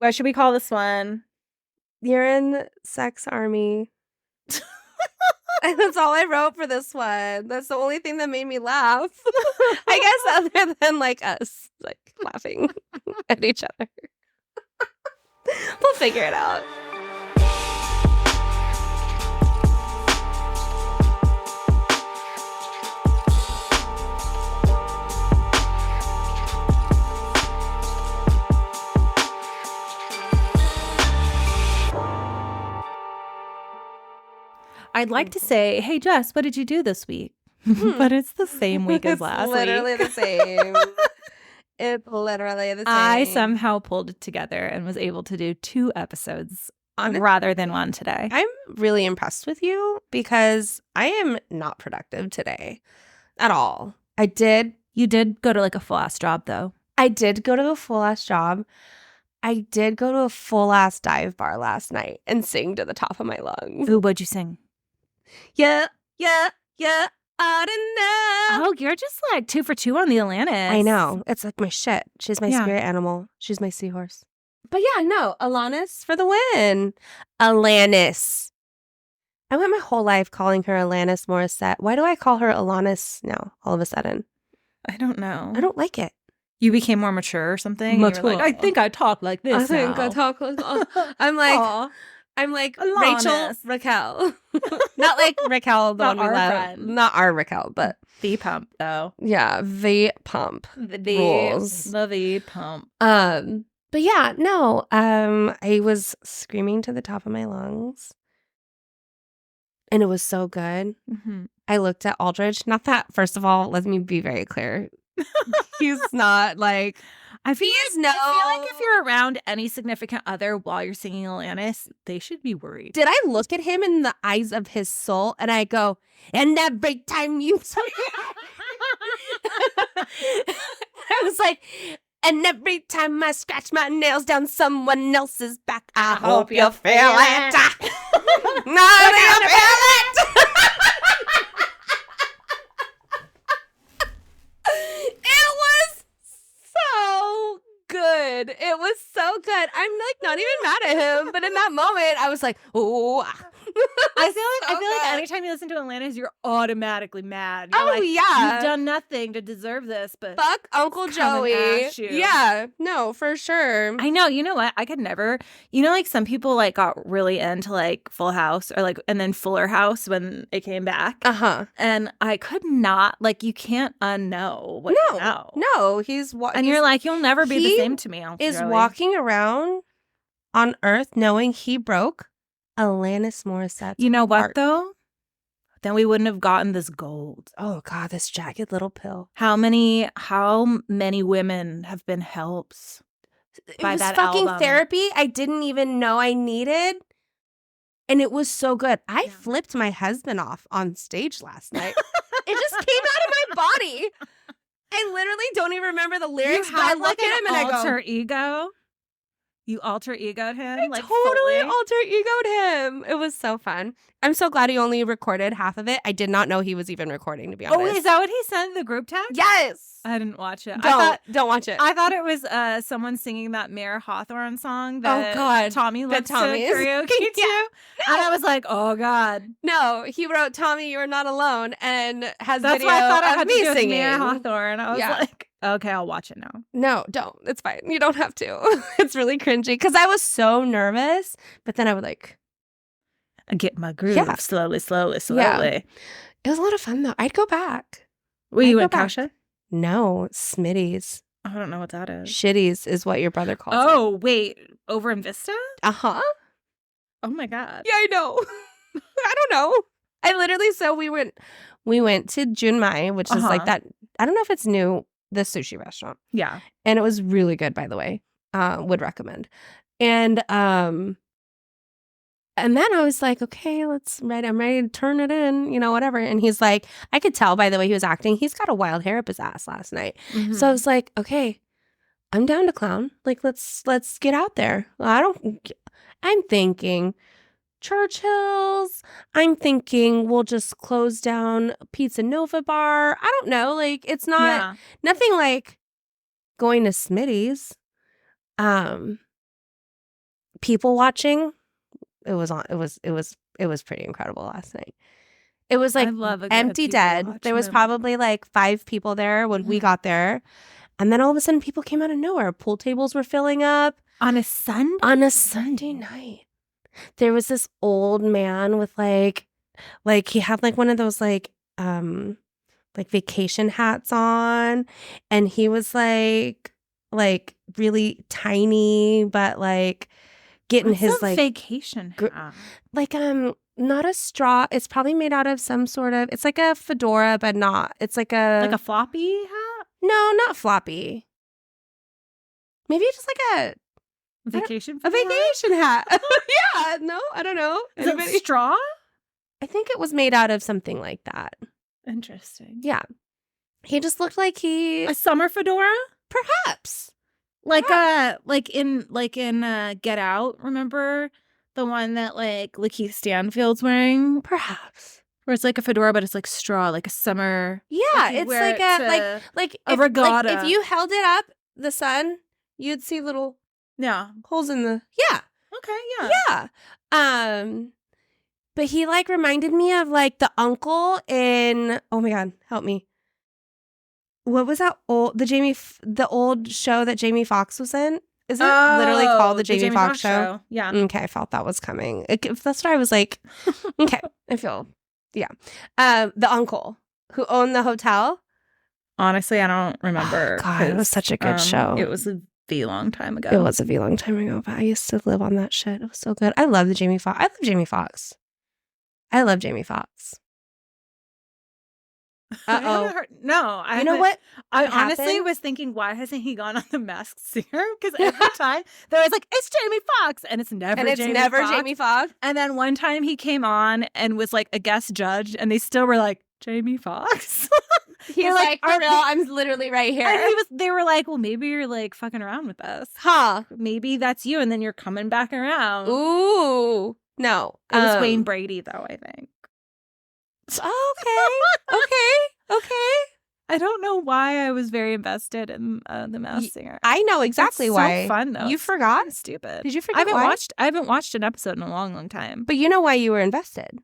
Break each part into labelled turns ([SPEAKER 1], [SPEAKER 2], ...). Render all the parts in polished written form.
[SPEAKER 1] What should we call this one?
[SPEAKER 2] Urine sex army. And that's all I wrote for this one. That's the only thing that made me laugh. I guess other than like us like laughing at each other. We'll figure it out.
[SPEAKER 1] I'd like to say, hey, Jess, what did you do this week? But it's the same week as last week.
[SPEAKER 2] It's literally the same. It's literally the same.
[SPEAKER 1] I somehow pulled it together and was able to do 2 episodes rather than 1 today.
[SPEAKER 2] I'm really impressed with you because I am not productive today at all.
[SPEAKER 1] You did go to like a full-ass job, though.
[SPEAKER 2] I did go to a full-ass job. I did go to a full-ass dive bar last night and sing to the top of my lungs.
[SPEAKER 1] Ooh, what'd you sing?
[SPEAKER 2] Yeah, I don't know.
[SPEAKER 1] Oh, you're just like 2 for 2 on the Alanis.
[SPEAKER 2] I know. It's like my shit. She's my spirit animal. She's my seahorse. But yeah, no, Alanis for the win. Alanis. I went my whole life calling her Alanis Morissette. Why do I call her Alanis now, all of a sudden?
[SPEAKER 1] I don't know.
[SPEAKER 2] I don't like it.
[SPEAKER 1] You became more mature or something?
[SPEAKER 2] Mature.
[SPEAKER 1] Like, I think I talk like this now.
[SPEAKER 2] I talk like I'm like
[SPEAKER 1] Alanis.
[SPEAKER 2] Rachel Raquel. Not like Raquel, the
[SPEAKER 1] Not
[SPEAKER 2] one we
[SPEAKER 1] our
[SPEAKER 2] love.
[SPEAKER 1] friend.
[SPEAKER 2] Not our Raquel, but
[SPEAKER 1] V pump, though.
[SPEAKER 2] yeah, V pump. Rules.
[SPEAKER 1] The V pump.
[SPEAKER 2] But yeah, no. I was screaming to the top of my lungs. And it was so good.
[SPEAKER 1] Mm-hmm.
[SPEAKER 2] I looked at Aldridge. Not that, first of all, let me be very clear. He's not like,
[SPEAKER 1] I feel like if you're around any significant other while you're singing Alanis, they should be worried.
[SPEAKER 2] Did I look at him in the eyes of his soul and I go, and every time you I was like, and every time I scratch my nails down someone else's back, I hope you feel it. No, you feel it. It was so good. It was so good. I'm like not even mad at him, but in that moment, I was like, oh.
[SPEAKER 1] I feel like anytime you listen to Alanis, you're automatically mad. You're
[SPEAKER 2] like, yeah,
[SPEAKER 1] you've done nothing to deserve this, but
[SPEAKER 2] fuck Uncle Joey. Yeah, no, for sure.
[SPEAKER 1] I know. You know what? I could never. You know, like some people like got really into like Full House or like and then Fuller House when it came back. And I could not. Like, you can't unknow what you know.
[SPEAKER 2] No,
[SPEAKER 1] and you're like, you'll never be the same to me. Uncle
[SPEAKER 2] is
[SPEAKER 1] Joey.
[SPEAKER 2] Walking around on Earth knowing he broke Alanis Morissette.
[SPEAKER 1] You know what, though? Then we wouldn't have gotten this gold.
[SPEAKER 2] Oh, God, this jagged little pill.
[SPEAKER 1] How many women have been helped by that
[SPEAKER 2] fucking
[SPEAKER 1] album?
[SPEAKER 2] Therapy I didn't even know I needed. And it was so good. I flipped my husband off on stage last night. It just came out of my body. I literally don't even remember the lyrics, but I look at him and I go,
[SPEAKER 1] alter ego? You alter egoed him?
[SPEAKER 2] I
[SPEAKER 1] like
[SPEAKER 2] totally
[SPEAKER 1] fully?
[SPEAKER 2] alter egoed him. It was so fun. I'm so glad he only recorded half of it. I did not know he was even recording, to be honest.
[SPEAKER 1] Oh, is that what he sent in the group text?
[SPEAKER 2] Yes.
[SPEAKER 1] I didn't watch it.
[SPEAKER 2] Don't watch it.
[SPEAKER 1] I thought it was someone singing that Mayor Hawthorne song that Tommy loves to karaoke to.
[SPEAKER 2] Yeah. No.
[SPEAKER 1] And I was like, oh, God.
[SPEAKER 2] No, he wrote Tommy, You're Not Alone and has
[SPEAKER 1] That's
[SPEAKER 2] video
[SPEAKER 1] why I thought I
[SPEAKER 2] of
[SPEAKER 1] had
[SPEAKER 2] me
[SPEAKER 1] to do
[SPEAKER 2] singing.
[SPEAKER 1] Mayor Hawthorne. I was like, okay, I'll watch it now.
[SPEAKER 2] No, don't. It's fine. You don't have to. It's really cringy because I was so nervous, but then I would like
[SPEAKER 1] get my groove slowly.
[SPEAKER 2] Yeah. It was a lot of fun though. I'd go back.
[SPEAKER 1] Were you at Kasha?
[SPEAKER 2] No, Smitty's.
[SPEAKER 1] I don't know what that is.
[SPEAKER 2] Shitties is what your brother calls it.
[SPEAKER 1] Oh, wait. Over in Vista?
[SPEAKER 2] Uh-huh.
[SPEAKER 1] Oh my God.
[SPEAKER 2] Yeah, I know. I don't know. I literally, so we went to Junmai, which is like that. I don't know if it's new, the sushi restaurant.
[SPEAKER 1] Yeah.
[SPEAKER 2] And it was really good, by the way. Would recommend. And then I was like, okay, I'm ready to turn it in, whatever. And he's like, I could tell by the way he was acting, he's got a wild hair up his ass last night. Mm-hmm. So I was like, okay, I'm down to clown. Like, let's get out there. I'm thinking Churchill's. I'm thinking we'll just close down Pizza Nova bar. I don't know. Like, it's not nothing like going to Smitty's. people watching. It was pretty incredible last night. It was like empty dead. There was probably like 5 people there when we got there. And then all of a sudden people came out of nowhere. Pool tables were filling up.
[SPEAKER 1] On a Sunday?
[SPEAKER 2] On a Sunday night. There was this old man with like he had like one of those like vacation hats on. And he was like really tiny, but like getting his like
[SPEAKER 1] vacation hat?
[SPEAKER 2] Like not a straw. It's probably made out of some sort of. It's like a fedora, but not. It's like a
[SPEAKER 1] floppy hat.
[SPEAKER 2] No, not floppy. Maybe just like a
[SPEAKER 1] vacation
[SPEAKER 2] hat. Yeah. No, I don't know.
[SPEAKER 1] Is it straw?
[SPEAKER 2] I think it was made out of something like that.
[SPEAKER 1] Interesting.
[SPEAKER 2] Yeah. He just looked like
[SPEAKER 1] a summer fedora,
[SPEAKER 2] perhaps.
[SPEAKER 1] Like in Get Out, remember the one that like Lakeith Stanfield's wearing?
[SPEAKER 2] Perhaps.
[SPEAKER 1] Where it's like a fedora, but it's like straw, like a summer.
[SPEAKER 2] Yeah, it's like a regatta. Like if you held it up, the sun, you'd see little holes in the
[SPEAKER 1] Okay,
[SPEAKER 2] yeah. But he like reminded me of like the uncle in, oh my God, help me. What was that the old show that Jamie Foxx was in? Is it literally called the Jamie Foxx show?
[SPEAKER 1] Yeah.
[SPEAKER 2] Okay, I felt that was coming. That's what I was like, okay, I feel, yeah. The uncle who owned the hotel.
[SPEAKER 1] Honestly, I don't remember.
[SPEAKER 2] Oh, God, it was such a good show.
[SPEAKER 1] It was a long time ago.
[SPEAKER 2] It was a long time ago, but I used to live on that shit. It was so good. I love Jamie Foxx. I love Jamie Foxx.
[SPEAKER 1] No,
[SPEAKER 2] you know what?
[SPEAKER 1] I honestly was thinking, why hasn't he gone on The Masked Singer? Because every time there was like, it's Jamie Foxx, and it's never Jamie Foxx. And then one time he came on and was like a guest judge, and they still were like, Jamie Foxx.
[SPEAKER 2] He's like, for real, I'm literally right here.
[SPEAKER 1] And they were like, well, maybe you're like fucking around with us.
[SPEAKER 2] Huh.
[SPEAKER 1] Maybe that's you, and then you're coming back around.
[SPEAKER 2] Ooh. No.
[SPEAKER 1] It was Wayne Brady, though, I think.
[SPEAKER 2] Okay.
[SPEAKER 1] I don't know why I was very invested in The Masked Singer.
[SPEAKER 2] I know exactly why.
[SPEAKER 1] So fun, though.
[SPEAKER 2] You forgot?
[SPEAKER 1] It's stupid.
[SPEAKER 2] Did you forget why?
[SPEAKER 1] I haven't watched an episode in a long, long time.
[SPEAKER 2] But you know why you were invested?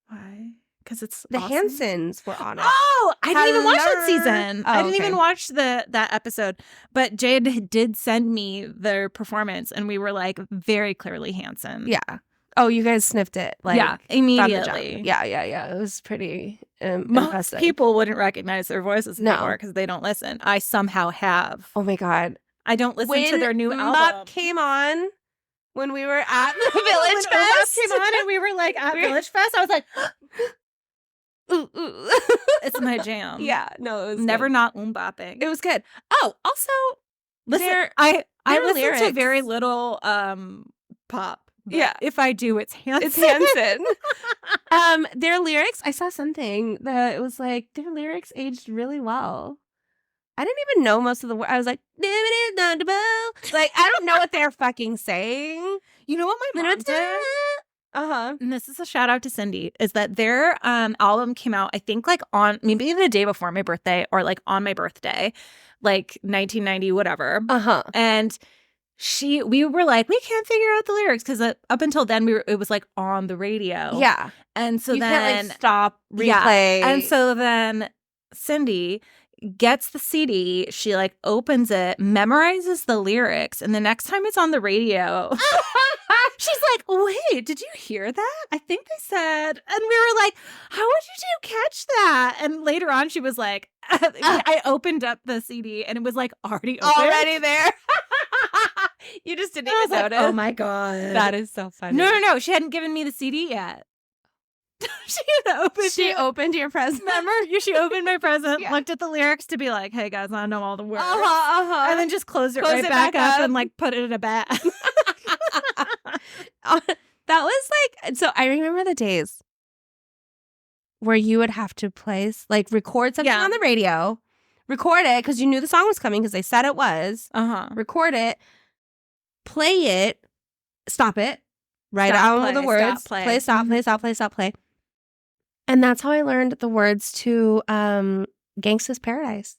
[SPEAKER 1] Why? Because it's
[SPEAKER 2] the
[SPEAKER 1] awesome.
[SPEAKER 2] Hansons were on it.
[SPEAKER 1] Oh, I didn't even watch that season.
[SPEAKER 2] Oh,
[SPEAKER 1] I didn't even watch that episode. But Jade did send me their performance, and we were like very clearly Hanson.
[SPEAKER 2] Yeah. Oh, you guys sniffed it.
[SPEAKER 1] Immediately.
[SPEAKER 2] Yeah. It was pretty impressive.
[SPEAKER 1] Most people wouldn't recognize their voices anymore because they don't listen. I somehow have.
[SPEAKER 2] Oh my God.
[SPEAKER 1] I don't listen to their new album.
[SPEAKER 2] Mupp came on when we were at the Village Fest.
[SPEAKER 1] Came on and we were like at Village Fest. I was like,
[SPEAKER 2] ooh.
[SPEAKER 1] It's my jam.
[SPEAKER 2] Yeah. No, it was
[SPEAKER 1] never good. Not bopping.
[SPEAKER 2] It was good. Oh, also,
[SPEAKER 1] listen, I listen to very little pop.
[SPEAKER 2] Yeah.
[SPEAKER 1] If I do, it's Hanson.
[SPEAKER 2] It's Hanson. Their lyrics, I saw something that it was like, their lyrics aged really well. I didn't even know most of the words. I was like, I don't know what they're fucking saying.
[SPEAKER 1] You know what my mom did? And this is a shout out to Cindy, is that their album came out, I think like on maybe the day before my birthday or like on my birthday, like 1990, whatever. And we were like, we can't figure out the lyrics because up until then it was like on the radio.
[SPEAKER 2] Yeah.
[SPEAKER 1] And so
[SPEAKER 2] you
[SPEAKER 1] then
[SPEAKER 2] can't, like, stop, replay.
[SPEAKER 1] Yeah. And so then Cindy gets the CD, she like opens it, memorizes the lyrics, and the next time it's on the radio, she's like, wait, did you hear that? I think they said, and we were like, how would you catch that? And later on she was like, I opened up the CD and it was like already
[SPEAKER 2] there. You just didn't even notice.
[SPEAKER 1] Like, oh my God.
[SPEAKER 2] That is so funny.
[SPEAKER 1] No. She hadn't given me the CD yet. She opened your present.
[SPEAKER 2] Remember?
[SPEAKER 1] She opened my present, looked at the lyrics to be like, hey guys, I know all the words. And then just closed it back up and like put it in a bag.
[SPEAKER 2] That was like, so I remember the days where you would have to record something on the radio, record it because you knew the song was coming because they said it was, record it, play it, stop it, write out all the words, play, stop, play, stop, play, stop, play. And that's how I learned the words to Gangsta's Paradise.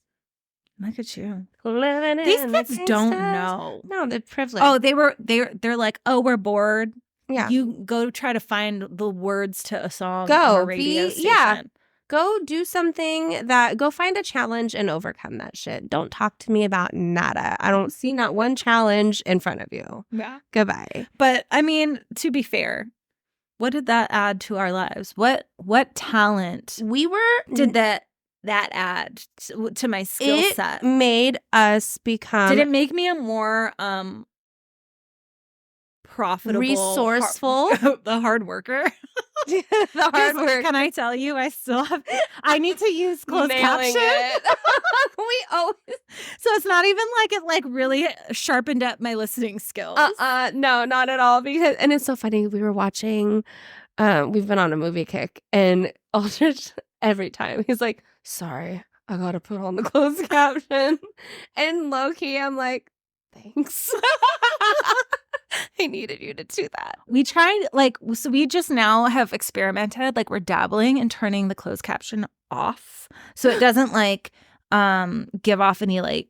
[SPEAKER 1] Look at you.
[SPEAKER 2] Living
[SPEAKER 1] These
[SPEAKER 2] in
[SPEAKER 1] kids
[SPEAKER 2] the
[SPEAKER 1] don't
[SPEAKER 2] gangsters.
[SPEAKER 1] know.
[SPEAKER 2] No, they're privileged.
[SPEAKER 1] Oh, they're like, oh, we're bored.
[SPEAKER 2] Yeah.
[SPEAKER 1] You go try to find the words to a song on a radio station.
[SPEAKER 2] Yeah. Go do something go find a challenge and overcome that shit. Don't talk to me about nada. I don't see not one challenge in front of you.
[SPEAKER 1] Yeah.
[SPEAKER 2] Goodbye.
[SPEAKER 1] But I mean, to be fair, what did that add to our lives? What talent did that add to my skill set?
[SPEAKER 2] It made us become.
[SPEAKER 1] Did it make me a more profitable,
[SPEAKER 2] resourceful,
[SPEAKER 1] the hard worker?
[SPEAKER 2] The hard work.
[SPEAKER 1] Can I tell you? I need to use closed caption.
[SPEAKER 2] We always.
[SPEAKER 1] So it's not even like it like really sharpened up my listening skills.
[SPEAKER 2] No, not at all. And it's so funny. We were watching. We've been on a movie kick, and Aldrich every time he's like, "Sorry, I gotta put on the closed caption," and low key, I'm like, "Thanks." I needed you to do that.
[SPEAKER 1] We tried, so we just now have experimented, we're dabbling in turning the closed caption off. So it doesn't, give off any,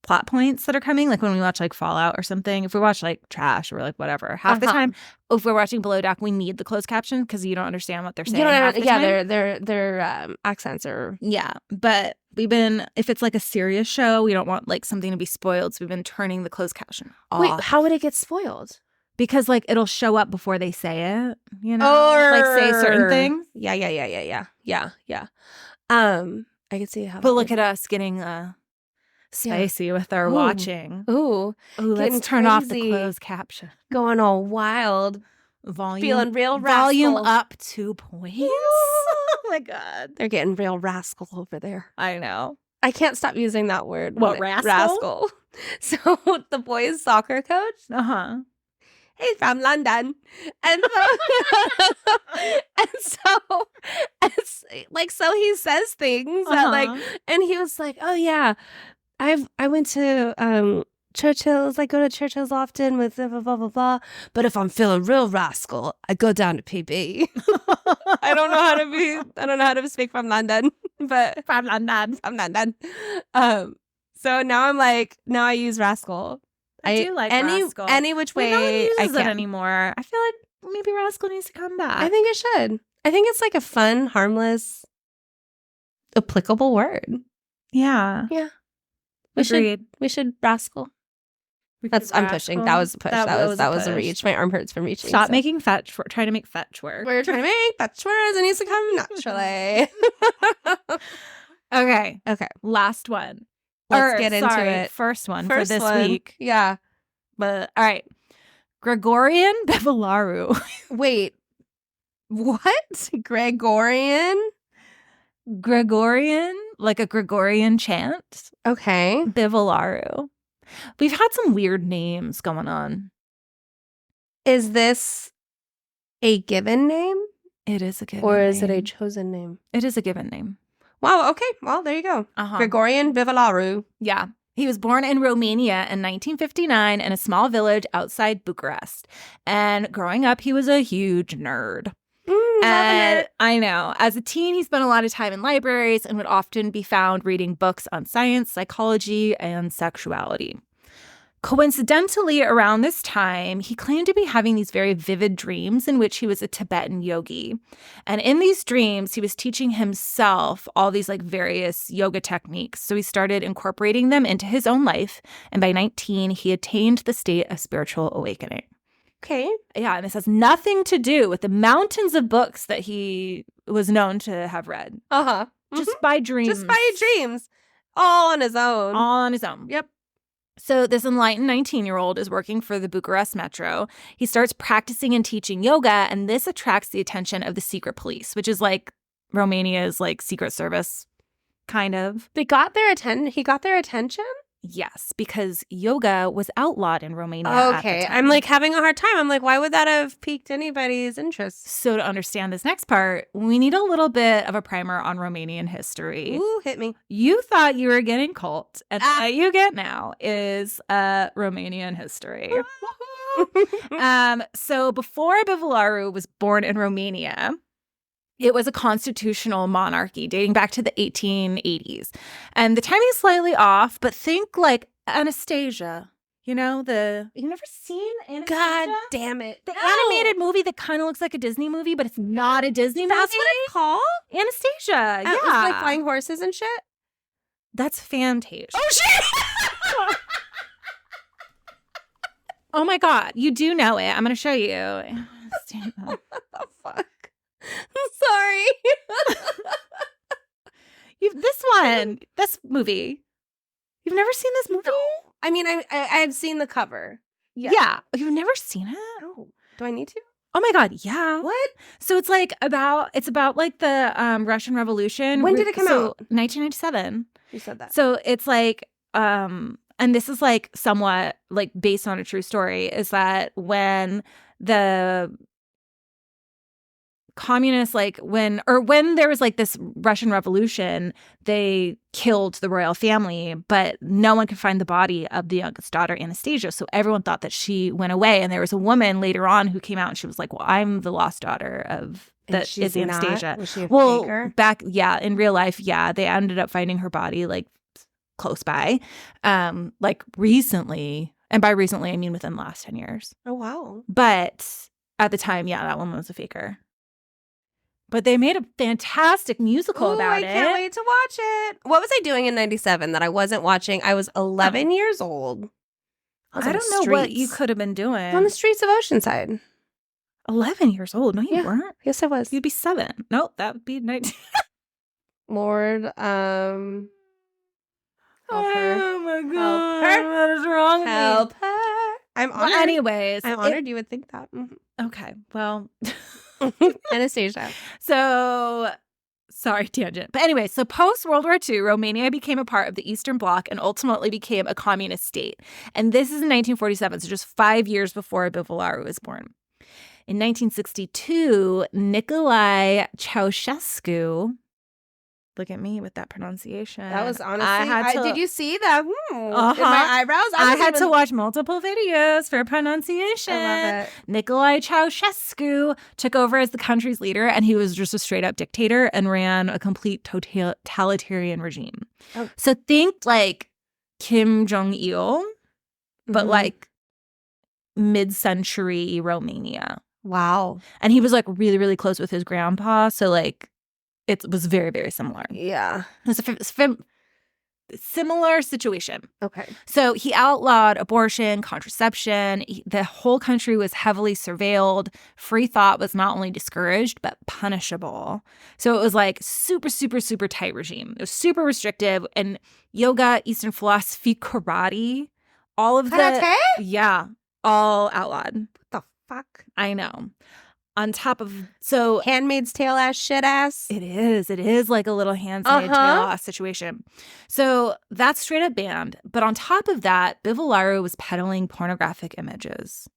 [SPEAKER 1] plot points that are coming. Like when we watch, Fallout or something. If we watch, trash or, whatever. Half the time, if we're watching Below Deck, we need the closed caption because you don't understand what they're saying.
[SPEAKER 2] Their accents are...
[SPEAKER 1] Yeah, but if it's, a serious show, we don't want, something to be spoiled. So we've been turning the closed caption off.
[SPEAKER 2] Wait, how would it get spoiled?
[SPEAKER 1] Because, it'll show up before they say it, you know? Say certain things.
[SPEAKER 2] Yeah. I can see how...
[SPEAKER 1] But look at us getting spicy with our watching.
[SPEAKER 2] Ooh,
[SPEAKER 1] let's turn off the closed caption.
[SPEAKER 2] Going all wild.
[SPEAKER 1] Volume.
[SPEAKER 2] Feeling real rascal.
[SPEAKER 1] Volume up 2 points. Oh, my God.
[SPEAKER 2] They're getting real rascal over there.
[SPEAKER 1] I know.
[SPEAKER 2] I can't stop using that word.
[SPEAKER 1] What, rascal?
[SPEAKER 2] Rascal. So the boys' soccer coach. He's from London, and so he says things that and he was like, "Oh yeah, I went to Churchill's. I go to Churchill's often with blah blah blah blah blah. But if I'm feeling real rascal, I go down to PB." I don't know how to speak from London, but
[SPEAKER 1] from London.
[SPEAKER 2] So now I use rascal.
[SPEAKER 1] I do like rascal.
[SPEAKER 2] Any which way.
[SPEAKER 1] No one uses it anymore. I feel like maybe rascal needs to come back.
[SPEAKER 2] I think it should. I think it's a fun, harmless, applicable word.
[SPEAKER 1] Yeah.
[SPEAKER 2] Yeah.
[SPEAKER 1] Agreed.
[SPEAKER 2] We should rascal. I'm pushing. That was a push. That was a reach. My arm hurts from reaching.
[SPEAKER 1] Stop making fetch work. Trying to make fetch work.
[SPEAKER 2] We're trying to make fetch words. It needs to come naturally.
[SPEAKER 1] Okay. Last one.
[SPEAKER 2] Let's get into it.
[SPEAKER 1] First one for this week.
[SPEAKER 2] Yeah.
[SPEAKER 1] But all right. Gregorian Bivolaru.
[SPEAKER 2] Wait. What? Gregorian?
[SPEAKER 1] Like a Gregorian chant.
[SPEAKER 2] Okay.
[SPEAKER 1] Bivolaru. We've had some weird names going on.
[SPEAKER 2] Is this a given name?
[SPEAKER 1] It is a given
[SPEAKER 2] name. Or is
[SPEAKER 1] name.
[SPEAKER 2] it a chosen name?
[SPEAKER 1] It is a given name.
[SPEAKER 2] Wow, okay. Well, there you go. Gregorian Bivolaru.
[SPEAKER 1] Yeah. He was born in Romania in 1959 in a small village outside Bucharest. And growing up, he was a huge nerd. And I know. As a teen, he spent a lot of time in libraries and would often be found reading books on science, psychology, and sexuality. Coincidentally, around this time, he claimed to be having these very vivid dreams in which he was a Tibetan yogi. And in these dreams, he was teaching himself all these various yoga techniques. So he started incorporating them into his own life. And by 19, he attained the state of spiritual awakening.
[SPEAKER 2] Okay.
[SPEAKER 1] Yeah, and this has nothing to do with the mountains of books that he was known to have read. Just by dreams.
[SPEAKER 2] All on his own.
[SPEAKER 1] Yep. So this enlightened 19-year-old is working for the Bucharest Metro. He starts practicing and teaching yoga, and this attracts the attention of the secret police, which is Romania's secret service, kind of.
[SPEAKER 2] He got their attention?
[SPEAKER 1] Yes, because yoga was outlawed in Romania at the time.
[SPEAKER 2] I'm having a hard time. I'm why would that have piqued anybody's interest?
[SPEAKER 1] So to understand this next part, we need a little bit of a primer on Romanian history.
[SPEAKER 2] Ooh, hit me.
[SPEAKER 1] You thought you were getting cult, and what you get now is Romanian history. So before Bivolaru was born in Romania, It was a constitutional monarchy dating back to the 1880s. And the timing is slightly off, but think like Anastasia. You know, you've never seen Anastasia?
[SPEAKER 2] God damn it.
[SPEAKER 1] The animated movie that kind of looks like a Disney movie, but it's not a Disney movie.
[SPEAKER 2] That's what it's called?
[SPEAKER 1] Anastasia, yeah.
[SPEAKER 2] With like flying horses and shit?
[SPEAKER 1] That's Fantasia.
[SPEAKER 2] Oh, shit!
[SPEAKER 1] Oh my God, you do know it. I'm going to show you.
[SPEAKER 2] What the fuck? I'm sorry. This movie. You've never seen this movie? No. I mean, I've seen the cover.
[SPEAKER 1] Yeah. You've never seen it?
[SPEAKER 2] No. Do I need to?
[SPEAKER 1] Oh my God, yeah.
[SPEAKER 2] What?
[SPEAKER 1] So it's about like the Russian Revolution.
[SPEAKER 2] When did it come out?
[SPEAKER 1] 1997.
[SPEAKER 2] You said that.
[SPEAKER 1] So it's like, and this is like somewhat like based on a true story, is that when the communists when there was like this Russian Revolution, they killed the royal family, but no one could find the body of the youngest daughter, Anastasia. So everyone thought that she went away. And there was a woman later on who came out and she was like, well, I'm the lost daughter of that is Anastasia.
[SPEAKER 2] Was she a faker?
[SPEAKER 1] Back, in real life, they ended up finding her body like close by, like recently. And by recently, I mean within the last 10 years.
[SPEAKER 2] Oh, wow.
[SPEAKER 1] But at the time, that one was a faker. But they made a fantastic musical about it.
[SPEAKER 2] I can't wait to watch it. What was I doing in 97 that I wasn't watching? I was 11 years old.
[SPEAKER 1] I don't know what you could have been doing.
[SPEAKER 2] On the streets of Oceanside.
[SPEAKER 1] 11 years old? No, you weren't.
[SPEAKER 2] Yes, I was.
[SPEAKER 1] You'd be 7. No, that would be 19.
[SPEAKER 2] Lord, help her.
[SPEAKER 1] Oh my God.
[SPEAKER 2] Help her.
[SPEAKER 1] What is wrong with me?
[SPEAKER 2] Help her. I'm honored.
[SPEAKER 1] Well, anyways.
[SPEAKER 2] I'm honored you would think that. Mm-hmm.
[SPEAKER 1] Okay, well.
[SPEAKER 2] Anastasia.
[SPEAKER 1] So, sorry, tangent. But anyway, so post-World War II, Romania became a part of the Eastern Bloc and ultimately became a communist state. And this is in 1947, so just 5 years before Bivolaru was born. In 1962, Nicolae Ceausescu, look at me with that pronunciation.
[SPEAKER 2] That was honestly, did you see that? In my eyebrows?
[SPEAKER 1] I had to watch multiple videos for pronunciation.
[SPEAKER 2] I love it.
[SPEAKER 1] Nicolae Ceausescu took over as the country's leader, and he was just a straight up dictator and ran a complete totalitarian regime. Oh. So think like Kim Jong-il, but like mid-century Romania.
[SPEAKER 2] Wow.
[SPEAKER 1] And he was like really, really close with his grandpa. So like, it was very, very similar.
[SPEAKER 2] Yeah.
[SPEAKER 1] It was a similar situation.
[SPEAKER 2] Okay.
[SPEAKER 1] So he outlawed abortion, contraception. The whole country was heavily surveilled. Free thought was not only discouraged, but punishable. So it was like super, super, super tight regime. It was super restrictive. And yoga, Eastern philosophy, karate, all of
[SPEAKER 2] Karate?
[SPEAKER 1] Yeah, all outlawed.
[SPEAKER 2] What the fuck?
[SPEAKER 1] I know. On top of,
[SPEAKER 2] Handmaid's Tale ass shit ass.
[SPEAKER 1] It is like a little Handmaid's Tale situation. So that's straight up banned. But on top of that, Bivolaru was peddling pornographic images.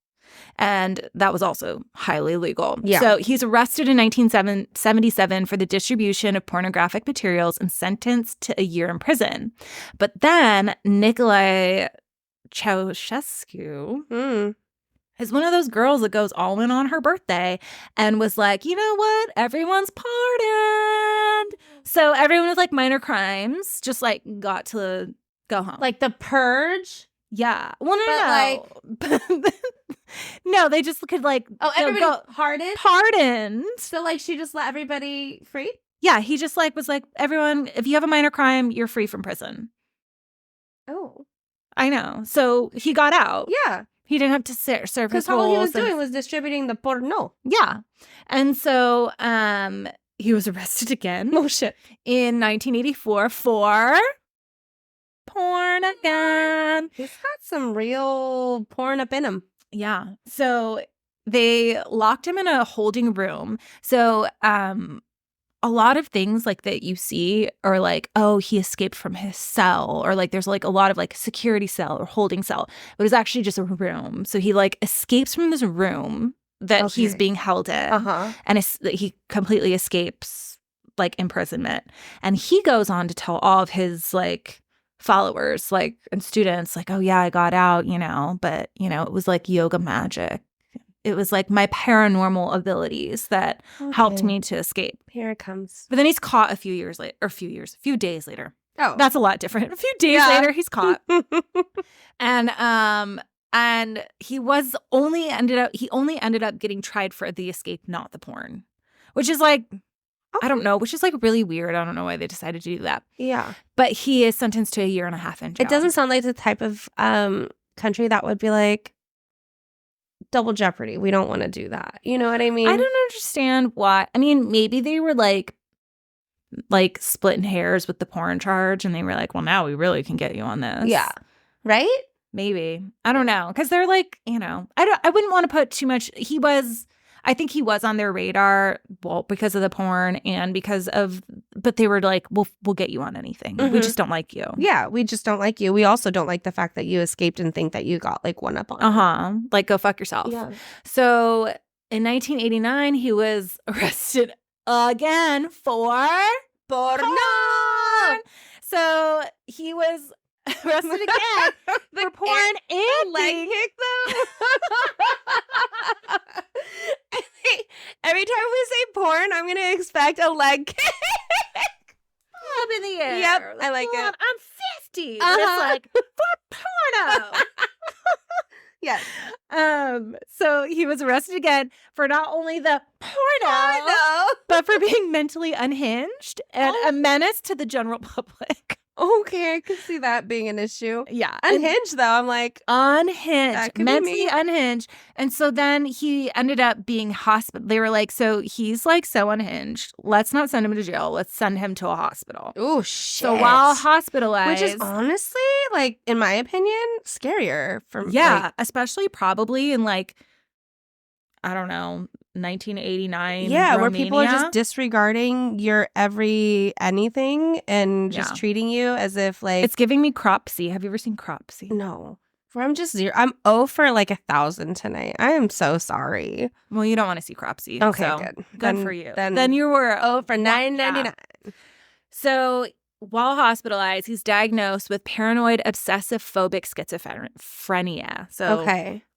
[SPEAKER 1] And that was also highly illegal.
[SPEAKER 2] Yeah.
[SPEAKER 1] So he's arrested in 1977 for the distribution of pornographic materials and sentenced to a year in prison. But then Nicolae Ceausescu is one of those girls that goes all in on her birthday and was like, you know what? Everyone's pardoned. So everyone with like minor crimes just like got to go home.
[SPEAKER 2] Like the purge?
[SPEAKER 1] Yeah. Well, no. No, they just could like.
[SPEAKER 2] Oh, everybody
[SPEAKER 1] pardoned.
[SPEAKER 2] So like she just let everybody free?
[SPEAKER 1] Yeah. He just like was like, everyone, if you have a minor crime, you're free from prison.
[SPEAKER 2] Oh.
[SPEAKER 1] I know. So he got out.
[SPEAKER 2] Yeah.
[SPEAKER 1] He didn't have to serve his whole.
[SPEAKER 2] Because all he was doing was distributing the porno.
[SPEAKER 1] Yeah. And so he was arrested again.
[SPEAKER 2] Oh, shit.
[SPEAKER 1] In 1984 for porn again.
[SPEAKER 2] He's got some real porn up in him.
[SPEAKER 1] Yeah. So they locked him in a holding room. So a lot of things like that you see are like, oh, he escaped from his cell, or like there's like a lot of like security cell or holding cell, but it's actually just a room. So he like escapes from this room that he's being held in, and he completely escapes like imprisonment. And he goes on to tell all of his like followers like and students like, oh yeah, I got out, but it was like yoga magic. it was like my paranormal abilities that helped me to escape.
[SPEAKER 2] Here it comes.
[SPEAKER 1] But then he's caught a few days later. Oh, that's a lot different. A few days later, he's caught. And he only ended up getting tried for the escape, not the porn, which is like, I don't know, which is like really weird. I don't know why they decided to do that.
[SPEAKER 2] Yeah.
[SPEAKER 1] But he is sentenced to a 1.5 years in jail.
[SPEAKER 2] It doesn't sound like the type of country that would be like, double jeopardy. We don't want to do that. You know what I mean?
[SPEAKER 1] I don't understand why. I mean, maybe they were like splitting hairs with the porn charge, and they were like, well, now we really can get you on this.
[SPEAKER 2] Yeah. Right?
[SPEAKER 1] Maybe. I don't know. Because they're like, you know, I wouldn't want to put too much. I think he was on their radar, well, because of the porn and but they were like, we'll get you on anything. We just don't like you.
[SPEAKER 2] Yeah, we just don't like you. We also don't like the fact that you escaped and think that you got like one up on.
[SPEAKER 1] Like, go fuck yourself. Yeah. So in 1989, he was arrested again for porn. So he was arrested again for porn and
[SPEAKER 2] leg kick though. Every time we say porn, I'm gonna expect a leg kick.
[SPEAKER 1] Up in the air.
[SPEAKER 2] Yep, I like it.
[SPEAKER 1] I'm 50. But it's like for porno.
[SPEAKER 2] Yes.
[SPEAKER 1] So he was arrested again for not only the porno, but for being mentally unhinged and a menace to the general public.
[SPEAKER 2] Okay, I could see that being an issue.
[SPEAKER 1] Yeah.
[SPEAKER 2] Unhinged, though. I'm like...
[SPEAKER 1] Unhinged. Mentally unhinged. And so then he ended up being hospital. They were like, so he's like so unhinged. Let's not send him to jail. Let's send him to a hospital.
[SPEAKER 2] Oh, shit.
[SPEAKER 1] So while hospitalized...
[SPEAKER 2] Which is honestly, like, in my opinion, scarier.
[SPEAKER 1] Especially probably in like, I don't know, 1989
[SPEAKER 2] Romania.
[SPEAKER 1] Where
[SPEAKER 2] people are just disregarding your anything and just treating you as if like...
[SPEAKER 1] It's giving me Cropsy. Have you ever seen Cropsy?
[SPEAKER 2] No. I'm just 0. I'm 0 for like 1,000 tonight. I am so sorry.
[SPEAKER 1] Well, you don't want to see Cropsy.
[SPEAKER 2] Okay,
[SPEAKER 1] so
[SPEAKER 2] good.
[SPEAKER 1] Good for you. Then you were
[SPEAKER 2] 0 for $9.99.
[SPEAKER 1] So while hospitalized, he's diagnosed with paranoid obsessive phobic schizophrenia. So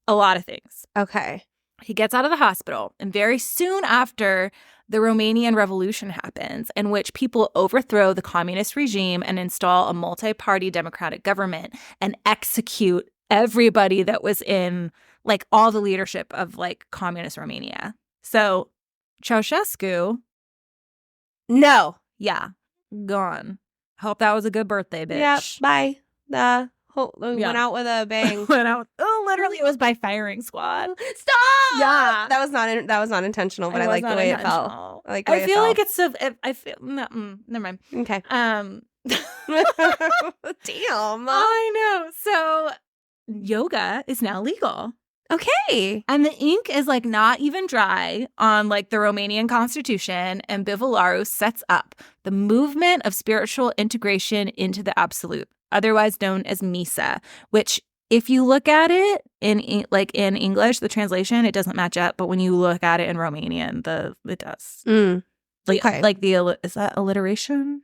[SPEAKER 1] a lot of things.
[SPEAKER 2] Okay.
[SPEAKER 1] He gets out of the hospital, and very soon after, the Romanian Revolution happens, in which people overthrow the communist regime and install a multi-party democratic government and execute everybody that was in, like, all the leadership of, like, communist Romania. So, Ceausescu, gone. Hope that was a good birthday, bitch.
[SPEAKER 2] Yep, bye. Went out with a bang.
[SPEAKER 1] Literally, it was by firing squad.
[SPEAKER 2] Stop!
[SPEAKER 1] Yeah,
[SPEAKER 2] that was not intentional, but I like the way it felt.
[SPEAKER 1] I feel like it's so. I feel never mind.
[SPEAKER 2] Okay.
[SPEAKER 1] Damn. I know. So yoga is now legal.
[SPEAKER 2] Okay.
[SPEAKER 1] And the ink is like not even dry on like the Romanian constitution, and Bivolaru sets up the movement of spiritual integration into the absolute, otherwise known as MISA, which if you look at it in English, the translation, it doesn't match up. But when you look at it in Romanian, it does. Is that alliteration?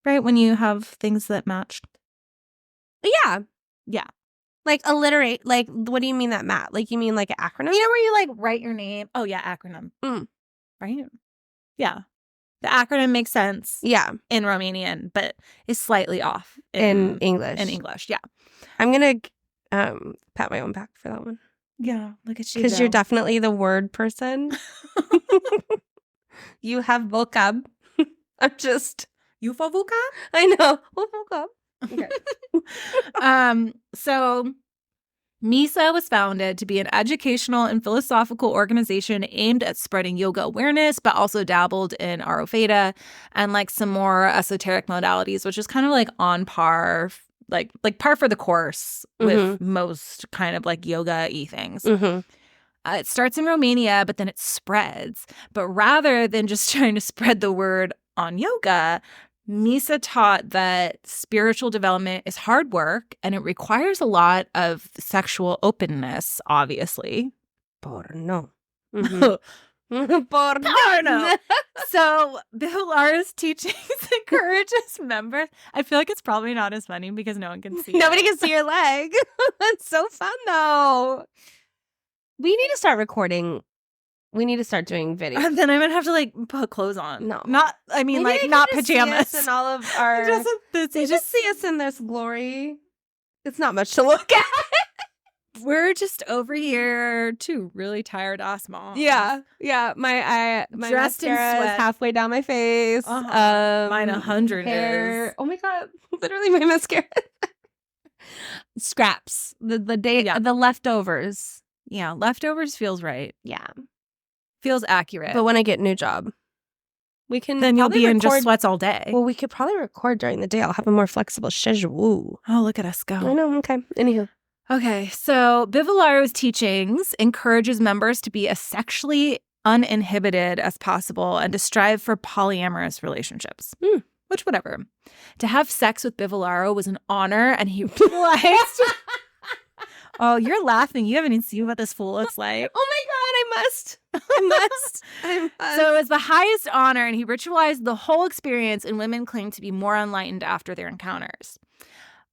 [SPEAKER 1] Right? When you have things that match.
[SPEAKER 2] Yeah.
[SPEAKER 1] Yeah.
[SPEAKER 2] Like alliterate. Like, what do you mean that, Matt? Like, you mean like an acronym?
[SPEAKER 1] You know where you like write your name? Oh, yeah. Acronym. Right? Yeah. The acronym makes sense.
[SPEAKER 2] Yeah.
[SPEAKER 1] In Romanian, but is slightly off
[SPEAKER 2] in English.
[SPEAKER 1] In English, yeah.
[SPEAKER 2] I'm going to pat my own back for that one.
[SPEAKER 1] Yeah, look at you.
[SPEAKER 2] Because you're definitely the word person. You have vocab. I'm just...
[SPEAKER 1] You for vocab?
[SPEAKER 2] I know. Vocab.
[SPEAKER 1] Okay. So MISA was founded to be an educational and philosophical organization aimed at spreading yoga awareness, but also dabbled in Ayurveda and like some more esoteric modalities, which is kind of like on par, like par for the course with most kind of like yoga-y things. It starts in Romania, but then it spreads. But rather than just trying to spread the word on yoga, MISA taught that spiritual development is hard work and it requires a lot of sexual openness, obviously.
[SPEAKER 2] Porno.
[SPEAKER 1] Porno. So Bivolaru's teachings encourages members. I feel like it's probably not as funny because no one can see
[SPEAKER 2] Nobody can see your leg. That's so fun, though. We need to start recording. We need to start doing videos.
[SPEAKER 1] And then I'm gonna have to like put clothes on.
[SPEAKER 2] No.
[SPEAKER 1] Not, I mean, maybe like not pajamas.
[SPEAKER 2] See us in all of our. Just see us in this glory. It's not much to look at.
[SPEAKER 1] We're just over here, two really tired ass moms.
[SPEAKER 2] Yeah. My
[SPEAKER 1] dressed in
[SPEAKER 2] mascara
[SPEAKER 1] sweat,
[SPEAKER 2] is halfway down my face.
[SPEAKER 1] Mine 100
[SPEAKER 2] hair.
[SPEAKER 1] is.
[SPEAKER 2] Oh my god! Literally, my mascara. Scraps. The leftovers.
[SPEAKER 1] Yeah, leftovers feels right.
[SPEAKER 2] Yeah,
[SPEAKER 1] feels accurate.
[SPEAKER 2] But when I get a new job, we can.
[SPEAKER 1] Then you'll be in just sweats all day.
[SPEAKER 2] Well, we could probably record during the day. I'll have a more flexible schedule.
[SPEAKER 1] Oh, look at us go!
[SPEAKER 2] I know. Okay. Anywho.
[SPEAKER 1] Okay, so Bivolaru's teachings encourages members to be as sexually uninhibited as possible and to strive for polyamorous relationships. Which, whatever. To have sex with Bivolaru was an honor, and he realized... Oh, you're laughing. You haven't even seen what this fool looks like.
[SPEAKER 2] Oh my god, I must.
[SPEAKER 1] So it was the highest honor, and he ritualized the whole experience, and women claim to be more enlightened after their encounters.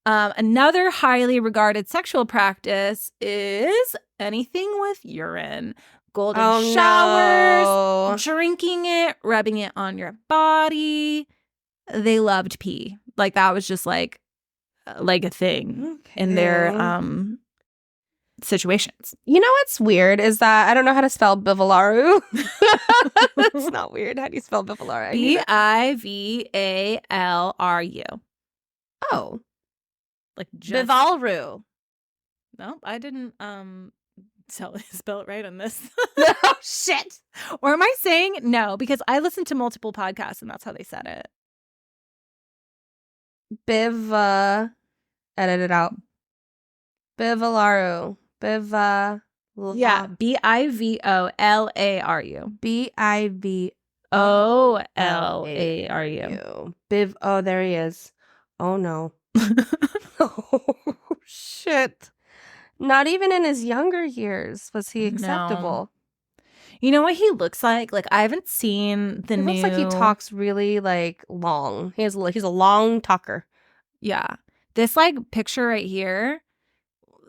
[SPEAKER 1] Another highly regarded sexual practice is anything with urine. Golden showers, drinking it, rubbing it on your body. They loved pee. Like that was just like a thing in their situations.
[SPEAKER 2] You know what's weird is that I don't know how to spell Bivolaru. It's not weird. How do you spell Bivolaru?
[SPEAKER 1] Bivalaru.
[SPEAKER 2] Oh.
[SPEAKER 1] Like just
[SPEAKER 2] Bivolaru.
[SPEAKER 1] No, I didn't spell it right on this.
[SPEAKER 2] Oh shit.
[SPEAKER 1] Or am I saying no? Because I listened to multiple podcasts and that's how they said it.
[SPEAKER 2] Edit it out. Bivolaru.
[SPEAKER 1] Yeah, Bivolaru.
[SPEAKER 2] Bivolaru. Oh, there he is. Oh no. Oh shit. Not even in his younger years was he acceptable.
[SPEAKER 1] No. You know what he looks like? Like I haven't seen the new.
[SPEAKER 2] He looks like he talks really like long. He's a long talker.
[SPEAKER 1] Yeah. This like picture right here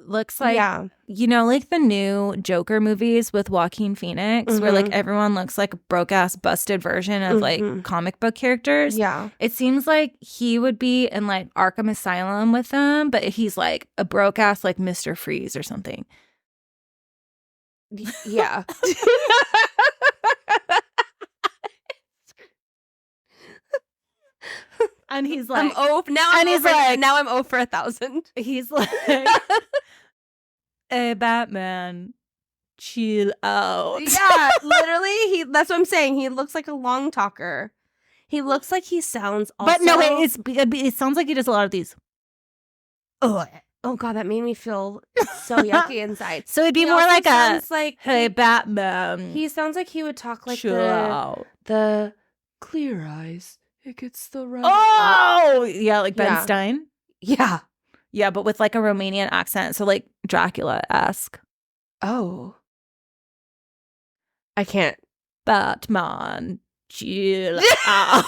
[SPEAKER 1] looks like like the new Joker movies with Joaquin Phoenix where like everyone looks like a broke ass busted version of like comic book characters.
[SPEAKER 2] Yeah.
[SPEAKER 1] It seems like he would be in like Arkham Asylum with them, but he's like a broke ass like Mr. Freeze or something.
[SPEAKER 2] Yeah.
[SPEAKER 1] And he's like,
[SPEAKER 2] now I'm 0 for 1,000.
[SPEAKER 1] He's like, hey, Batman, chill out.
[SPEAKER 2] Yeah, literally. That's what I'm saying. He looks like a long talker. He looks like he sounds also...
[SPEAKER 1] But no, it sounds like he does a lot of these.
[SPEAKER 2] Oh God, that made me feel so yucky inside.
[SPEAKER 1] So it'd be more like hey, Batman.
[SPEAKER 2] He sounds like he would talk like
[SPEAKER 1] chill out.
[SPEAKER 2] The clear eyes. It gets the right.
[SPEAKER 1] Oh, yeah, like Ben Stein.
[SPEAKER 2] Yeah.
[SPEAKER 1] Yeah, but with like a Romanian accent. So like Dracula-esque.
[SPEAKER 2] Oh. I can't.
[SPEAKER 1] Batman, chill out.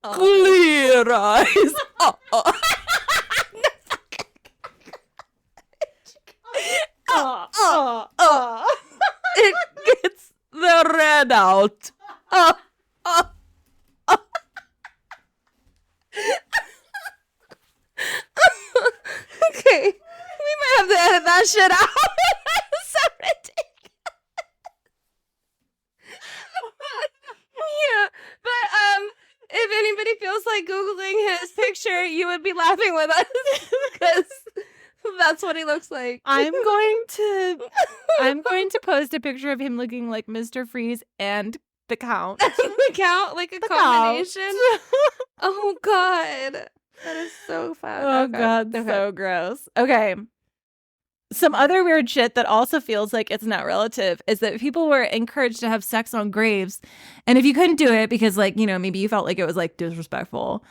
[SPEAKER 2] Clear eyes. It gets the red out. Okay. We might have to edit that shit out. So ridiculous. Yeah. But if anybody feels like Googling his picture, you would be laughing with us. Because that's what he looks like.
[SPEAKER 1] I'm going to post a picture of him looking like Mr. Freeze and the Count.
[SPEAKER 2] The Count? Like a combination? Oh, God. That is so fun.
[SPEAKER 1] Oh, God. So gross. Okay. Some other weird shit that also feels like it's not relative is that people were encouraged to have sex on graves. And if you couldn't do it because, like, you know, maybe you felt like it was, like, disrespectful,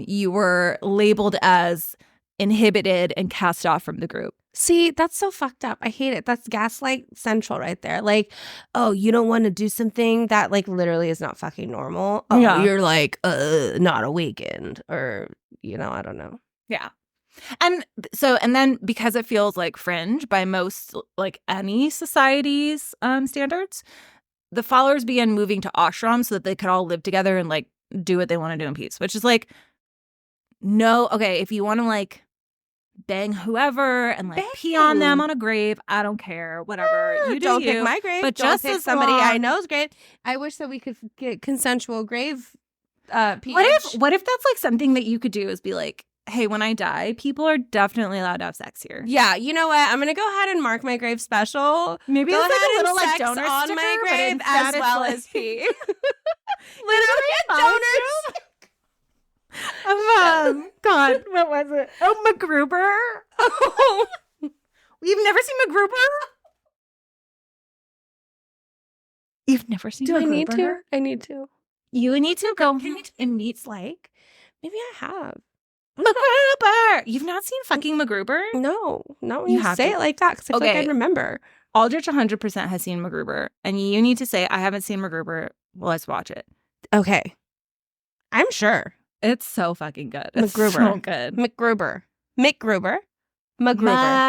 [SPEAKER 1] you were labeled as inhibited and cast off from the group.
[SPEAKER 2] See, that's so fucked up. I hate it. That's gaslight central right there. Like, oh, you don't want to do something that like literally is not fucking normal. Oh, yeah. You're like, not awakened or, you know, I don't know.
[SPEAKER 1] Yeah. And then because it feels like fringe by most, like any society's standards, the followers began moving to ashrams so that they could all live together and like do what they want to do in peace, which is like, no, okay, if you want to like bang whoever and like pee on them on a grave, I don't care, whatever. You
[SPEAKER 2] don't pick my grave,
[SPEAKER 1] but
[SPEAKER 2] don't
[SPEAKER 1] just
[SPEAKER 2] pick
[SPEAKER 1] as
[SPEAKER 2] somebody
[SPEAKER 1] long...
[SPEAKER 2] I know's grave. I wish that we could get consensual grave pH.
[SPEAKER 1] What if that's like something that you could do is be like, hey, when I die, people are definitely allowed to have sex here.
[SPEAKER 2] Yeah, you know what? I'm gonna go ahead and mark my grave special.
[SPEAKER 1] Maybe
[SPEAKER 2] go
[SPEAKER 1] it's like a little
[SPEAKER 2] like
[SPEAKER 1] donor
[SPEAKER 2] on
[SPEAKER 1] sticker,
[SPEAKER 2] my grave as well as pee.
[SPEAKER 1] Literally
[SPEAKER 2] a donor.
[SPEAKER 1] God, what was it? Oh, MacGruber. Oh, you've never seen MacGruber? You've never seen MacGruber?
[SPEAKER 2] Do I need to? I need to.
[SPEAKER 1] You need to go.
[SPEAKER 2] Can you tell me what it's like? Maybe I have.
[SPEAKER 1] MacGruber. You've not seen fucking MacGruber?
[SPEAKER 2] No, not when you say it like that, because I feel like I'd remember.
[SPEAKER 1] Aldrich 100% has seen MacGruber, and you need to say, I haven't seen MacGruber. Well, let's watch it.
[SPEAKER 2] Okay. I'm sure.
[SPEAKER 1] It's so fucking good. It's
[SPEAKER 2] MacGruber.
[SPEAKER 1] So good.
[SPEAKER 2] MacGruber. MacGruber. MacGruber.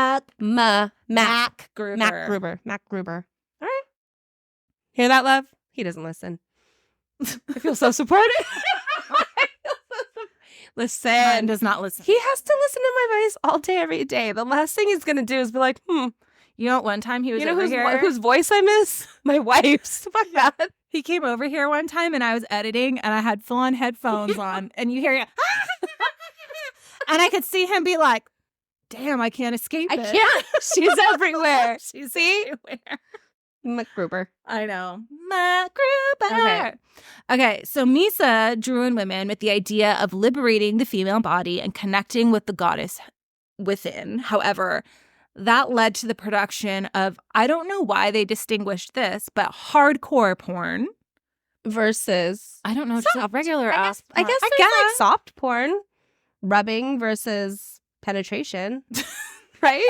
[SPEAKER 2] All right. Hear that, love? He doesn't listen. I feel so supported. Listen.
[SPEAKER 1] Mine does not listen.
[SPEAKER 2] He has to listen to my voice all day, every day. The last thing he's going to do is be like,
[SPEAKER 1] You know, one time he was over here.
[SPEAKER 2] Whose voice I miss? My wife's. Fuck that.
[SPEAKER 1] He came over here one time and I was editing and I had full-on headphones on and you hear and I could see him be like, damn, I can't escape it.
[SPEAKER 2] I can't. She's everywhere.
[SPEAKER 1] She's everywhere.
[SPEAKER 2] MacGruber.
[SPEAKER 1] I know. MacGruber. Okay, so Misa drew in women with the idea of liberating the female body and connecting with the goddess within. However, that led to the production of, I don't know why they distinguished this, but hardcore porn.
[SPEAKER 2] Versus,
[SPEAKER 1] I don't know, just a regular ass porn.
[SPEAKER 2] I guess like soft porn. Rubbing versus penetration. Right?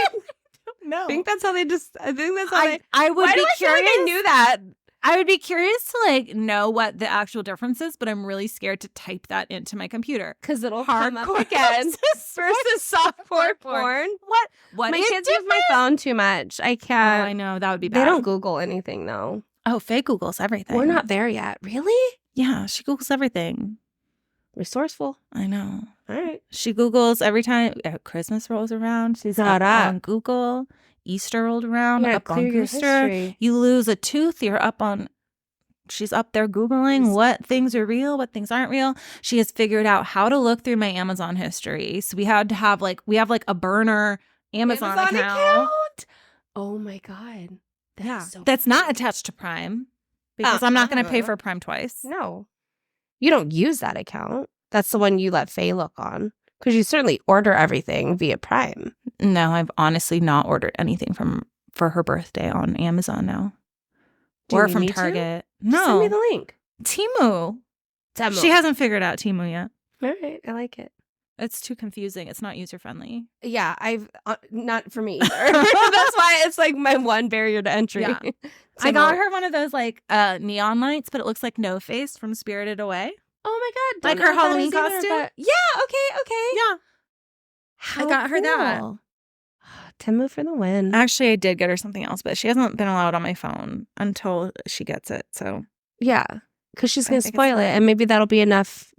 [SPEAKER 1] No.
[SPEAKER 2] I think that's how they I think that's how
[SPEAKER 1] I would be curious.
[SPEAKER 2] Feel like I knew that.
[SPEAKER 1] I would be curious to like know what the actual difference is, but I'm really scared to type that into my computer.
[SPEAKER 2] Because it'll come up again. versus softcore porn.
[SPEAKER 1] What?
[SPEAKER 2] My kids use my phone too much. I can't.
[SPEAKER 1] Oh, I know. That would be bad.
[SPEAKER 2] They don't Google anything though.
[SPEAKER 1] Oh, Faye Googles everything.
[SPEAKER 2] We're not there yet. Really?
[SPEAKER 1] Yeah, she Googles everything.
[SPEAKER 2] Resourceful.
[SPEAKER 1] I know.
[SPEAKER 2] All right.
[SPEAKER 1] She Googles every time Christmas rolls around. She's up on Google. Easter rolled around. Up on Easter. You lose a tooth. You're up on. She's up there Googling what things are real, what things aren't real. She has figured out how to look through my Amazon history. So we have a burner Amazon account.
[SPEAKER 2] Oh my God.
[SPEAKER 1] That's not attached to Prime because I'm not going to pay for Prime twice.
[SPEAKER 2] No. You don't use that account. That's the one you let Faye look on. Because you certainly order everything via Prime.
[SPEAKER 1] No, I've honestly not ordered anything for her birthday on Amazon now. Or from Target. No.
[SPEAKER 2] Send me the link.
[SPEAKER 1] Temu. She hasn't figured out Temu yet.
[SPEAKER 2] All right. I like it.
[SPEAKER 1] It's too confusing. It's not user-friendly.
[SPEAKER 2] Yeah, I've not for me either. That's why it's like my one barrier to entry.
[SPEAKER 1] Yeah. I got her one of those like neon lights, but it looks like No Face from Spirited Away.
[SPEAKER 2] Oh my God.
[SPEAKER 1] Like her Halloween costume?
[SPEAKER 2] Yeah, okay.
[SPEAKER 1] Yeah.
[SPEAKER 2] How
[SPEAKER 1] I got her that.
[SPEAKER 2] Temu for the win.
[SPEAKER 1] Actually, I did get her something else, but she hasn't been allowed on my phone until she gets it. So
[SPEAKER 2] yeah, because she's going to spoil it. And maybe that'll be enough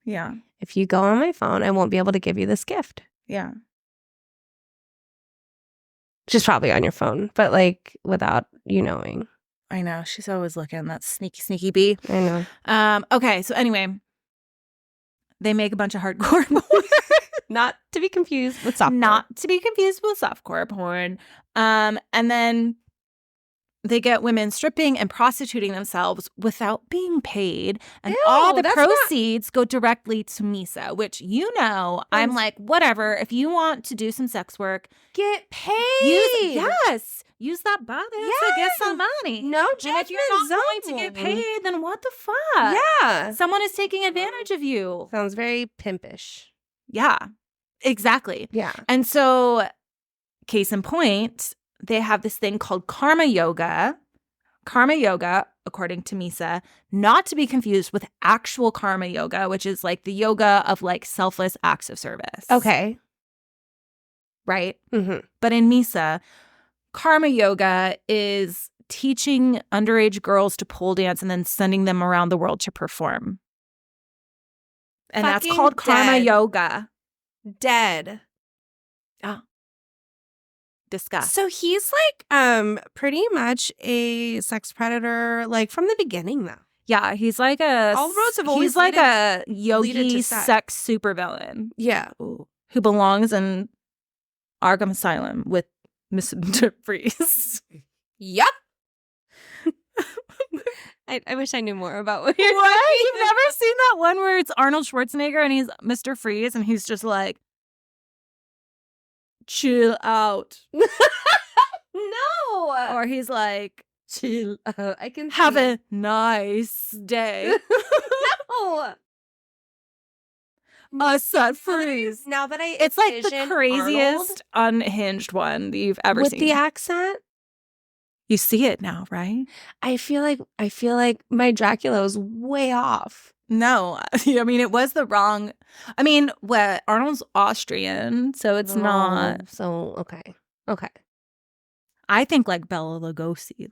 [SPEAKER 1] yeah.
[SPEAKER 2] If you go on my phone, I won't be able to give you this gift.
[SPEAKER 1] Yeah.
[SPEAKER 2] She's probably on your phone, but like without you knowing.
[SPEAKER 1] I know. She's always looking. That sneaky bee.
[SPEAKER 2] I know.
[SPEAKER 1] Okay. So anyway, they make a bunch of hardcore porn.
[SPEAKER 2] Not to be confused with softcore.
[SPEAKER 1] Not to be confused with softcore porn. And then they get women stripping and prostituting themselves without being paid. And all the proceeds go directly to Misa, which, I'm like, whatever. If you want to do some sex work,
[SPEAKER 2] get paid.
[SPEAKER 1] Use that body to get some money.
[SPEAKER 2] No judgment.
[SPEAKER 1] And if you're not going to get paid, then what the fuck?
[SPEAKER 2] Yeah.
[SPEAKER 1] Someone is taking advantage of you.
[SPEAKER 2] Sounds very pimpish.
[SPEAKER 1] Yeah, exactly.
[SPEAKER 2] Yeah.
[SPEAKER 1] And so, case in point, they have this thing called karma yoga. Karma yoga, according to Misa, not to be confused with actual karma yoga, which is like the yoga of like selfless acts of service.
[SPEAKER 2] Okay.
[SPEAKER 1] right?
[SPEAKER 2] Mm-hmm.
[SPEAKER 1] But in Misa, karma yoga is teaching underage girls to pole dance and then sending them around the world to perform. And that's called karma yoga.
[SPEAKER 2] Dead.
[SPEAKER 1] Oh. Discuss.
[SPEAKER 2] So he's pretty much a sex predator, from the beginning, though.
[SPEAKER 1] Yeah, he's like
[SPEAKER 2] all roads have always
[SPEAKER 1] he's like a yogi sex supervillain.
[SPEAKER 2] Yeah.
[SPEAKER 1] Ooh, who belongs in Arkham Asylum with Mr. Freeze.
[SPEAKER 2] Yep. I wish I knew more about what you're
[SPEAKER 1] What? You've never seen that one where it's Arnold Schwarzenegger and he's Mr. Freeze and he's just like, chill out.
[SPEAKER 2] No.
[SPEAKER 1] Or he's like,
[SPEAKER 2] chill out. I can
[SPEAKER 1] have a nice day.
[SPEAKER 2] No.
[SPEAKER 1] I said Freeze.
[SPEAKER 2] Now that
[SPEAKER 1] it's like the craziest unhinged one that you've ever seen.
[SPEAKER 2] With the accent?
[SPEAKER 1] You see it now, right?
[SPEAKER 2] I feel like my Dracula was way off.
[SPEAKER 1] No, I mean, it was the wrong. I mean, Arnold's Austrian, so it's not.
[SPEAKER 2] So, okay.
[SPEAKER 1] I think like Bela Lugosi,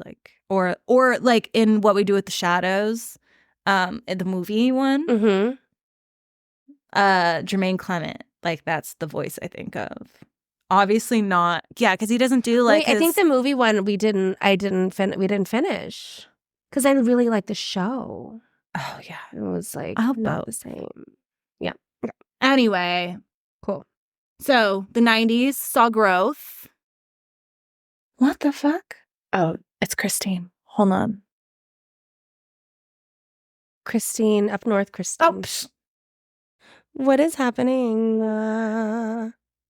[SPEAKER 1] or like in What We Do with the Shadows, in the movie one.
[SPEAKER 2] Mm-hmm.
[SPEAKER 1] Jermaine Clement, that's the voice I think of. Obviously not. Yeah, because he doesn't do
[SPEAKER 2] Wait, I think the movie one we didn't finish because I really liked the show.
[SPEAKER 1] Oh yeah,
[SPEAKER 2] it was not the same. Yeah. Okay.
[SPEAKER 1] Anyway,
[SPEAKER 2] cool.
[SPEAKER 1] So the 90s saw growth. What the fuck? Oh, it's Christine. Hold on.
[SPEAKER 2] Christine, up north, Christine.
[SPEAKER 1] Oh,
[SPEAKER 2] what is happening?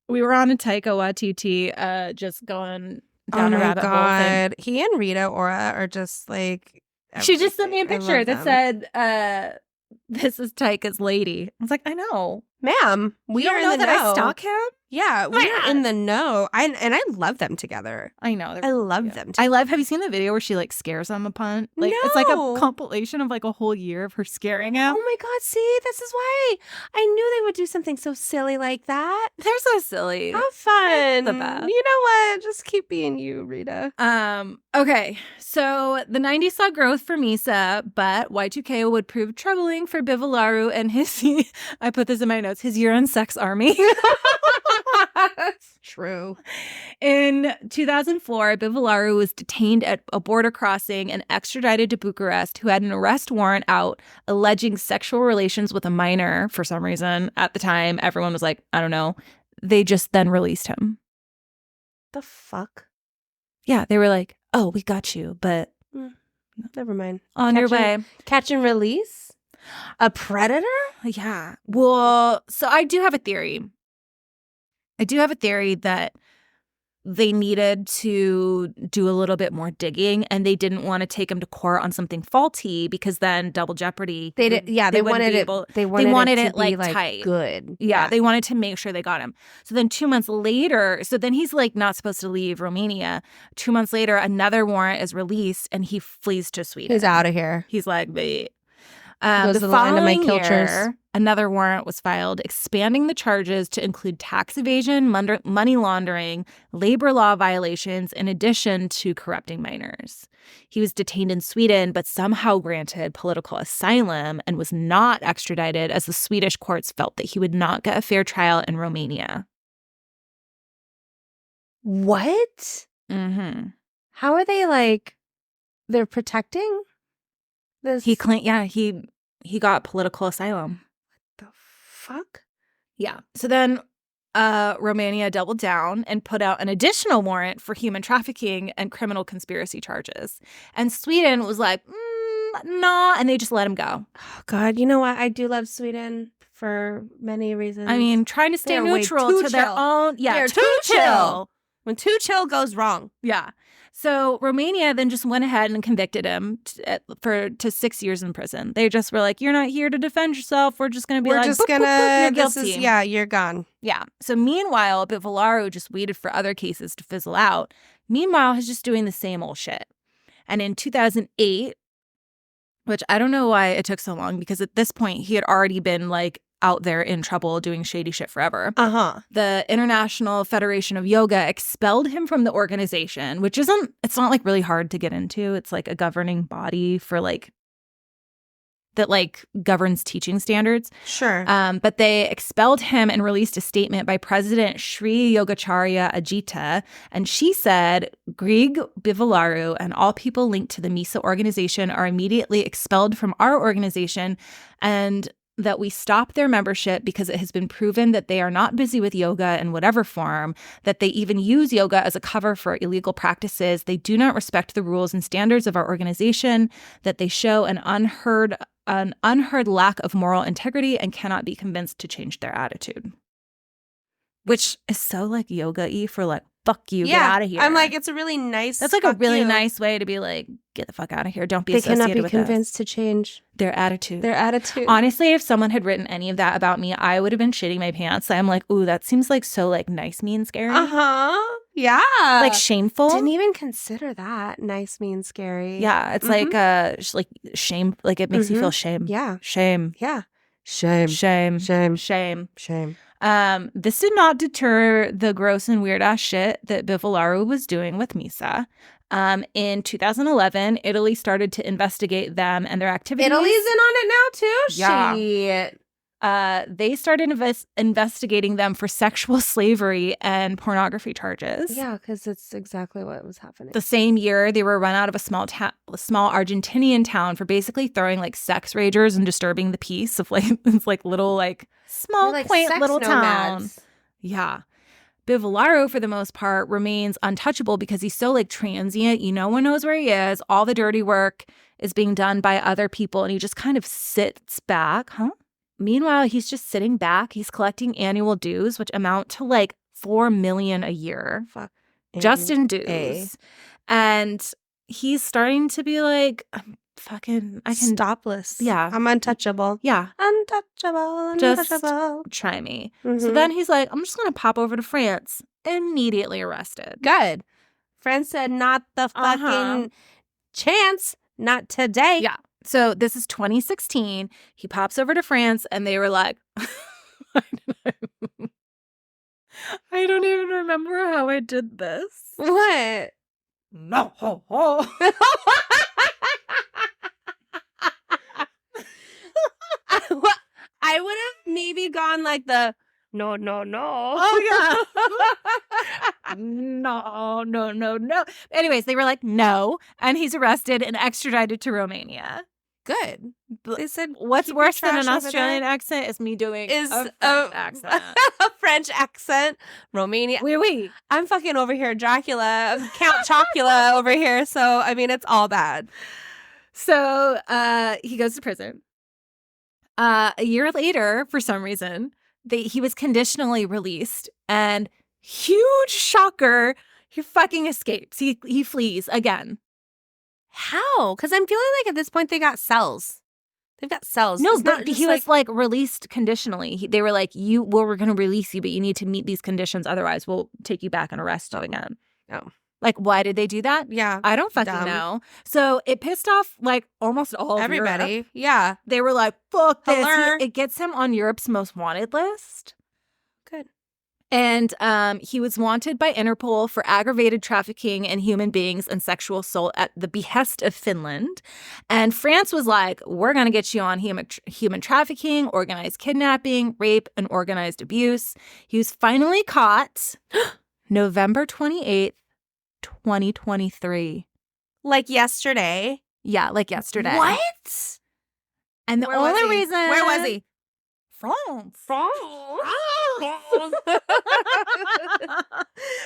[SPEAKER 1] We were on a Taika Waititi, just going down a rabbit hole thing.
[SPEAKER 2] He and Rita Ora are just
[SPEAKER 1] She just sent me a picture that said, this is Taika's lady. I was like, I know.
[SPEAKER 2] Ma'am, we are in the know.
[SPEAKER 1] I stalk him?
[SPEAKER 2] Yeah, we're in the know. And I love them together.
[SPEAKER 1] I know.
[SPEAKER 2] I love them together.
[SPEAKER 1] I love, have you seen the video where she scares him a punt?
[SPEAKER 2] No.
[SPEAKER 1] It's like a compilation of a whole year of her scaring him.
[SPEAKER 2] Oh my God, see, this is why I knew they would do something so silly like that.
[SPEAKER 1] They're so silly.
[SPEAKER 2] Have fun.
[SPEAKER 1] The best.
[SPEAKER 2] You know what? Just keep being you, Rita.
[SPEAKER 1] Okay, so the 90s saw growth for Misa, but Y2K would prove troubling for Bivolaru and his, I put this in my notes, his year-end sex army.
[SPEAKER 2] That's true.
[SPEAKER 1] In 2004, Bivolaru was detained at a border crossing and extradited to Bucharest, who had an arrest warrant out alleging sexual relations with a minor for some reason. At the time, everyone was like, I don't know. They just then released him.
[SPEAKER 2] The fuck?
[SPEAKER 1] Yeah, they were like, oh, we got you, but...
[SPEAKER 2] Never mind.
[SPEAKER 1] On your way.
[SPEAKER 2] Catch and release? A predator?
[SPEAKER 1] Yeah. Well, so I do have a theory. That they needed to do a little bit more digging and they didn't want to take him to court on something faulty because then double jeopardy.
[SPEAKER 2] They wanted it to be
[SPEAKER 1] tight.
[SPEAKER 2] Good.
[SPEAKER 1] Yeah, they wanted to make sure they got him. So then 2 months later, so then he's not supposed to leave Romania. 2 months later, another warrant is released and he flees to Sweden.
[SPEAKER 2] He's out of here.
[SPEAKER 1] He's like, "Bleh."
[SPEAKER 2] Goes
[SPEAKER 1] the
[SPEAKER 2] to the land of my
[SPEAKER 1] following
[SPEAKER 2] kilters.
[SPEAKER 1] year, another warrant was filed expanding the charges to include tax evasion, money laundering, labor law violations, in addition to corrupting minors. He was detained in Sweden, but somehow granted political asylum and was not extradited as the Swedish courts felt that he would not get a fair trial in Romania.
[SPEAKER 2] What?
[SPEAKER 1] Mm-hmm.
[SPEAKER 2] How are they they're protecting this?
[SPEAKER 1] He got political asylum.
[SPEAKER 2] What the fuck?
[SPEAKER 1] Yeah. So then Romania doubled down and put out an additional warrant for human trafficking and criminal conspiracy charges. And Sweden was like, nah, and they just let him go.
[SPEAKER 2] Oh, God. You know what? I do love Sweden for many reasons.
[SPEAKER 1] I mean, trying to stay neutral to their own. Yeah,
[SPEAKER 2] they're too chill. When too chill goes wrong.
[SPEAKER 1] Yeah. So Romania then just went ahead and convicted him to 6 years in prison. They just were like, you're not here to defend yourself. We're just going to be you're guilty.
[SPEAKER 2] You're gone.
[SPEAKER 1] Yeah. So meanwhile, Bivolaru just waited for other cases to fizzle out. Meanwhile, he's just doing the same old shit. And in 2008, which I don't know why it took so long, because at this point he had already been out there in trouble doing shady shit forever.
[SPEAKER 2] The
[SPEAKER 1] International Federation of Yoga expelled him from the organization, which it's not like really hard to get into. It's like a governing body for like that like governs teaching standards.
[SPEAKER 2] Sure.
[SPEAKER 1] But they expelled him and released a statement by President Sri Yogacharya Ajita. And she said, Gregorian Bivolaru and all people linked to the MISA organization are immediately expelled from our organization, and that we stop their membership because it has been proven that they are not busy with yoga in whatever form, that they even use yoga as a cover for illegal practices. They do not respect the rules and standards of our organization, that they show an unheard lack of moral integrity and cannot be convinced to change their attitude. Which is so like yoga-y for like, fuck you, get out of here.
[SPEAKER 2] I'm like, it's a really nice.
[SPEAKER 1] That's like a really nice way to be like, get the fuck out of here. Don't be associated with us.
[SPEAKER 2] They cannot be convinced to change
[SPEAKER 1] their attitude.
[SPEAKER 2] Honestly,
[SPEAKER 1] if someone had written any of that about me, I would have been shitting my pants. I'm like, ooh, that seems like so like nice, mean, scary.
[SPEAKER 2] Yeah.
[SPEAKER 1] Like shameful.
[SPEAKER 2] Didn't even consider that. Nice, mean, scary.
[SPEAKER 1] Yeah. It's like shame. Like it makes you feel shame.
[SPEAKER 2] Yeah.
[SPEAKER 1] Shame.
[SPEAKER 2] Yeah.
[SPEAKER 1] Shame. This did not deter the gross and weird ass shit that Bivolaru was doing with MISA. In 2011, Italy started to investigate them and their activities.
[SPEAKER 2] Italy's in on it now too?
[SPEAKER 1] Yeah.
[SPEAKER 2] Shit.
[SPEAKER 1] They started investigating them for sexual slavery and pornography charges.
[SPEAKER 2] Yeah, because it's exactly what was happening.
[SPEAKER 1] The same year, they were run out of a small Argentinian town for basically throwing like sex ragers and disturbing the peace of like it's like little like small
[SPEAKER 2] like
[SPEAKER 1] quaint little
[SPEAKER 2] nomads.
[SPEAKER 1] town. Yeah. Bivolaru, for the most part, remains untouchable because he's so like transient. No one knows where he is. All the dirty work is being done by other people, and he just kind of sits back. Meanwhile, he's just sitting back. He's collecting annual dues, which amount to like $4 million a year.
[SPEAKER 2] Fuck.
[SPEAKER 1] Just in dues. And he's starting to be like, I can
[SPEAKER 2] stopless.
[SPEAKER 1] Yeah.
[SPEAKER 2] I'm untouchable.
[SPEAKER 1] Yeah.
[SPEAKER 2] Untouchable.
[SPEAKER 1] Just try me. So then he's like, I'm just going to pop over to France. Immediately arrested.
[SPEAKER 2] Good. France said, not the fucking chance. Not today.
[SPEAKER 1] Yeah. So this is 2016. He pops over to France and they were like, I don't even remember how I did this.
[SPEAKER 2] What?
[SPEAKER 1] No.
[SPEAKER 2] I would have maybe gone like the no.
[SPEAKER 1] Oh, yeah. No. Anyways, they were like, no. And he's arrested and extradited to Romania.
[SPEAKER 2] Good. They said,
[SPEAKER 1] what's worse than an Australian accent is me doing a French accent.
[SPEAKER 2] A French accent. Romania.
[SPEAKER 1] Oui.
[SPEAKER 2] I'm fucking over here, Dracula, Count Chocula over here. So, I mean, it's all bad.
[SPEAKER 1] So he goes to prison. A year later, for some reason, he was conditionally released, and huge shocker, he fucking escapes. He flees again.
[SPEAKER 2] How? Because I'm feeling like at this point they got cells. They've got cells.
[SPEAKER 1] No, but he was like released conditionally. They were like, we're going to release you, but you need to meet these conditions. Otherwise, we'll take you back and arrest you again.
[SPEAKER 2] Oh.
[SPEAKER 1] Like, why did they do that?
[SPEAKER 2] Yeah.
[SPEAKER 1] I don't fucking know. So it pissed off like almost all of
[SPEAKER 2] everybody.
[SPEAKER 1] Europe.
[SPEAKER 2] Yeah.
[SPEAKER 1] They were like, fuck this.
[SPEAKER 2] Hello.
[SPEAKER 1] It gets him on Europe's most wanted list.
[SPEAKER 2] Good.
[SPEAKER 1] And he was wanted by Interpol for aggravated trafficking in human beings and sexual assault at the behest of Finland. And France was like, we're going to get you on human trafficking, organized kidnapping, rape, and organized abuse. He was finally caught November 28th, 2023.
[SPEAKER 2] Like yesterday?
[SPEAKER 1] Yeah, like yesterday.
[SPEAKER 2] What?
[SPEAKER 1] And the only reason...
[SPEAKER 2] Where was he?
[SPEAKER 1] France.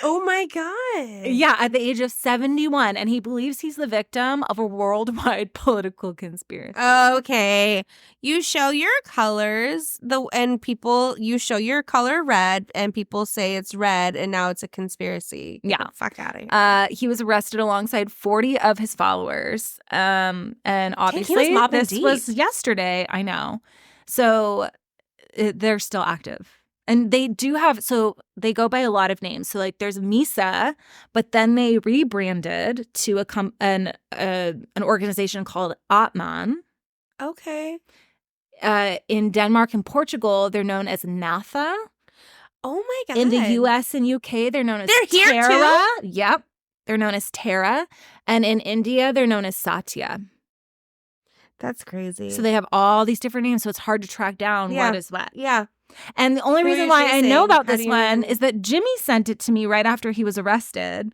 [SPEAKER 2] Oh my God.
[SPEAKER 1] Yeah, at the age of 71. And he believes he's the victim of a worldwide political conspiracy.
[SPEAKER 2] Okay. You show your colors, you show your color red, and people say it's red, and now it's a conspiracy.
[SPEAKER 1] Yeah.
[SPEAKER 2] Get the fuck out of here.
[SPEAKER 1] He was arrested alongside 40 of his followers. And obviously, this was yesterday. I know. So they're still active. And they do have, so they go by a lot of names. So like there's MISA, but then they rebranded to an organization called Atman.
[SPEAKER 2] Okay.
[SPEAKER 1] In Denmark and Portugal, they're known as Natha.
[SPEAKER 2] Oh my God.
[SPEAKER 1] In the US and UK, they're known as
[SPEAKER 2] They're here
[SPEAKER 1] Tara.
[SPEAKER 2] too?
[SPEAKER 1] Yep. They're known as Tara. And in India, they're known as Satya.
[SPEAKER 2] That's crazy.
[SPEAKER 1] So they have all these different names, so it's hard to track down what is what.
[SPEAKER 2] Yeah.
[SPEAKER 1] And the only reason why I know about this one is that Jimmy sent it to me right after he was arrested.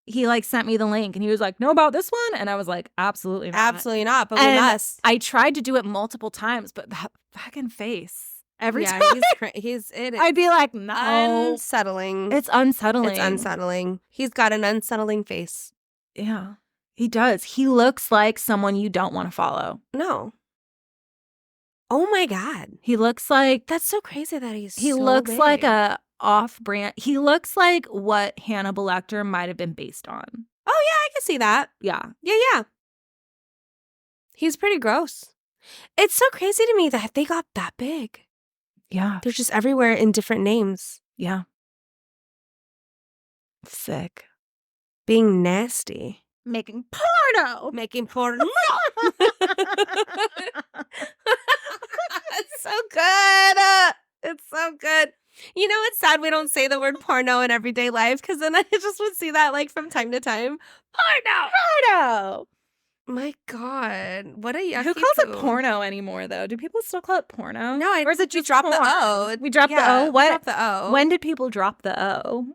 [SPEAKER 1] He like sent me the link and he was like, know about this one? And I was like, absolutely not.
[SPEAKER 2] Absolutely not, but we must.
[SPEAKER 1] I tried to do it multiple times, but that fucking face. Every time I'd be like, no.
[SPEAKER 2] Unsettling.
[SPEAKER 1] It's unsettling.
[SPEAKER 2] It's unsettling. He's got an unsettling face.
[SPEAKER 1] Yeah, he does. He looks like someone you don't want to follow.
[SPEAKER 2] No. Oh my God.
[SPEAKER 1] He looks like...
[SPEAKER 2] That's so crazy that
[SPEAKER 1] he looks big. Like a off-brand... He looks like what Hannibal Lecter might have been based on.
[SPEAKER 2] Oh yeah, I can see that.
[SPEAKER 1] Yeah.
[SPEAKER 2] Yeah. He's pretty gross. It's so crazy to me that they got that big.
[SPEAKER 1] Yeah.
[SPEAKER 2] They're just everywhere in different names.
[SPEAKER 1] Yeah. Sick.
[SPEAKER 2] Being nasty.
[SPEAKER 1] Making porno.
[SPEAKER 2] Making porno. It's so good. It's so good. You know, it's sad we don't say the word porno in everyday life because then I just would see that like from time to time. Porno. My God, what a yucky
[SPEAKER 1] Who calls it porno anymore, though? Do people still call it porno?
[SPEAKER 2] No,
[SPEAKER 1] or is it just
[SPEAKER 2] drop
[SPEAKER 1] porn?
[SPEAKER 2] the O?
[SPEAKER 1] We dropped the O? What?
[SPEAKER 2] We dropped the O.
[SPEAKER 1] When did people drop the O?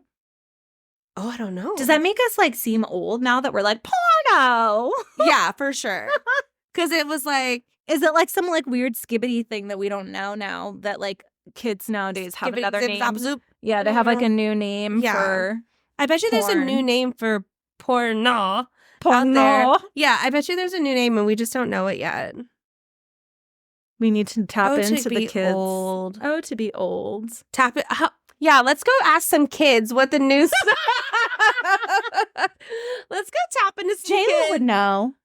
[SPEAKER 2] Oh, I don't know.
[SPEAKER 1] Does that make us like seem old now that we're like porno?
[SPEAKER 2] Yeah, for sure. Because it was like,
[SPEAKER 1] is it like some like weird skibbity thing that we don't know now that like kids nowadays have another name? Yeah, they have like a new name for.
[SPEAKER 2] I bet you there's a new name for porno.
[SPEAKER 1] Porno.
[SPEAKER 2] Yeah, I bet you there's a new name and we just don't know it yet.
[SPEAKER 1] We need to tap into the kids.
[SPEAKER 2] Old.
[SPEAKER 1] Oh, to be old.
[SPEAKER 2] Tap it. Yeah, let's go ask some kids what the news. Let's go tap into some kids.
[SPEAKER 1] Jayla would know.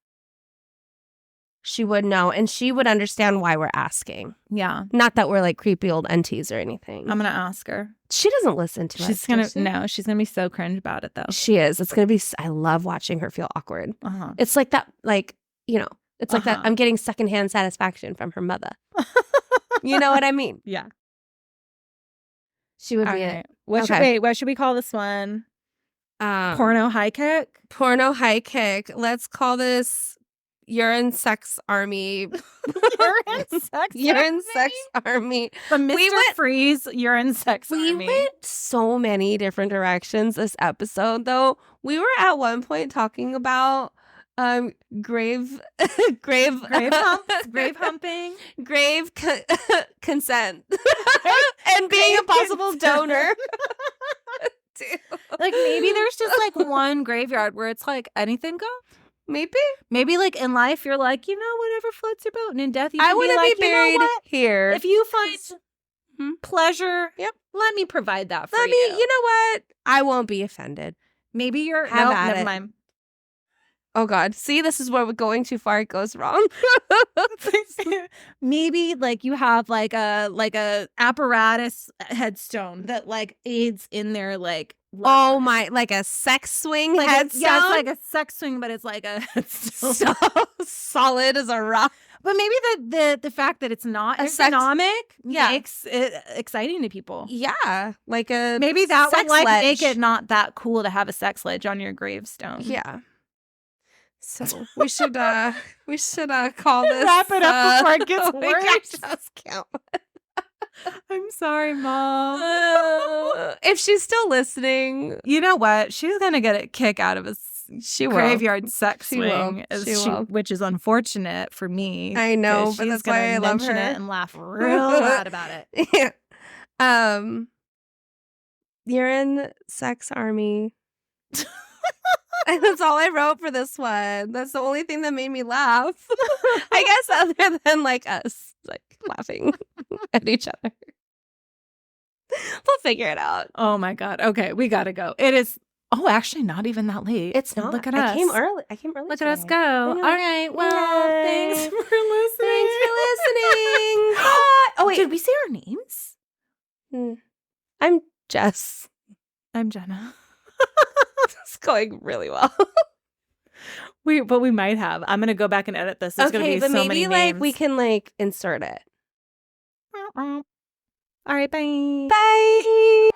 [SPEAKER 2] She would know, and she would understand why we're asking.
[SPEAKER 1] Yeah.
[SPEAKER 2] Not that we're like creepy old aunties or anything.
[SPEAKER 1] I'm going to ask her.
[SPEAKER 2] She doesn't listen to us.
[SPEAKER 1] She's going to, no, she's going to be so cringe about it though.
[SPEAKER 2] She is. It's going to be, I love watching her feel awkward.
[SPEAKER 1] Uh-huh.
[SPEAKER 2] It's like that, like, you know, it's like that. I'm getting secondhand satisfaction from her mother. You know what I mean?
[SPEAKER 1] Yeah.
[SPEAKER 2] She would be it.
[SPEAKER 1] What should we call this one? Porno high kick?
[SPEAKER 2] Porno high kick. Let's call this urine sex army. Urine sex army.
[SPEAKER 1] The Mr. Freeze urine sex army.
[SPEAKER 2] We went so many different directions this episode, though. We were at one point talking about grave
[SPEAKER 1] humping,
[SPEAKER 2] consent, and being a possible donor.
[SPEAKER 1] Like maybe there's just like one graveyard where it's like anything goes. Maybe like in life you're like, you know, whatever floats your boat, and in death you can be like,
[SPEAKER 2] buried
[SPEAKER 1] you know what?
[SPEAKER 2] here.
[SPEAKER 1] If you find pleasure, let me provide that for you.
[SPEAKER 2] You know what? I won't be offended.
[SPEAKER 1] Maybe you're
[SPEAKER 2] never
[SPEAKER 1] mind.
[SPEAKER 2] Oh God. See, this is where we're going too far. It goes wrong.
[SPEAKER 1] Maybe like you have like a apparatus headstone that like aids in their like
[SPEAKER 2] oh my, like a sex swing
[SPEAKER 1] like
[SPEAKER 2] headstone.
[SPEAKER 1] Yeah, it's like a sex swing, but it's like a headstone.
[SPEAKER 2] So solid as a rock.
[SPEAKER 1] But maybe the fact that it's not ergonomic makes it exciting to people.
[SPEAKER 2] Yeah, like a
[SPEAKER 1] maybe that would like
[SPEAKER 2] ledge.
[SPEAKER 1] make it not that cool to have a sex ledge on your gravestone.
[SPEAKER 2] Yeah. So we should call this
[SPEAKER 1] wrap it up before it gets worse.
[SPEAKER 2] Just count.
[SPEAKER 1] I'm sorry, Mom.
[SPEAKER 2] If she's still listening,
[SPEAKER 1] you know what? She's gonna get a kick out of a graveyard sex swing, which is unfortunate for me.
[SPEAKER 2] I know, but that's why I love her
[SPEAKER 1] it and laugh real loud about it.
[SPEAKER 2] Yeah. Urine sex army. And that's all I wrote for this one. That's the only thing that made me laugh. I guess other than like us like laughing at each other. We'll figure it out.
[SPEAKER 1] Oh my God. Okay, we gotta go. It is actually not even that late.
[SPEAKER 2] It's not.
[SPEAKER 1] Look at us.
[SPEAKER 2] I came early.
[SPEAKER 1] Look at us go. All right. Well, thanks for listening.
[SPEAKER 2] Oh wait.
[SPEAKER 1] Did we say our names?
[SPEAKER 2] I'm Jess.
[SPEAKER 1] I'm Jenna.
[SPEAKER 2] It's going really well.
[SPEAKER 1] But we might have. I'm gonna go back and edit this. There's gonna be
[SPEAKER 2] but
[SPEAKER 1] so
[SPEAKER 2] maybe
[SPEAKER 1] many
[SPEAKER 2] like
[SPEAKER 1] names.
[SPEAKER 2] we can like insert it.
[SPEAKER 1] All right, bye.
[SPEAKER 2] Bye.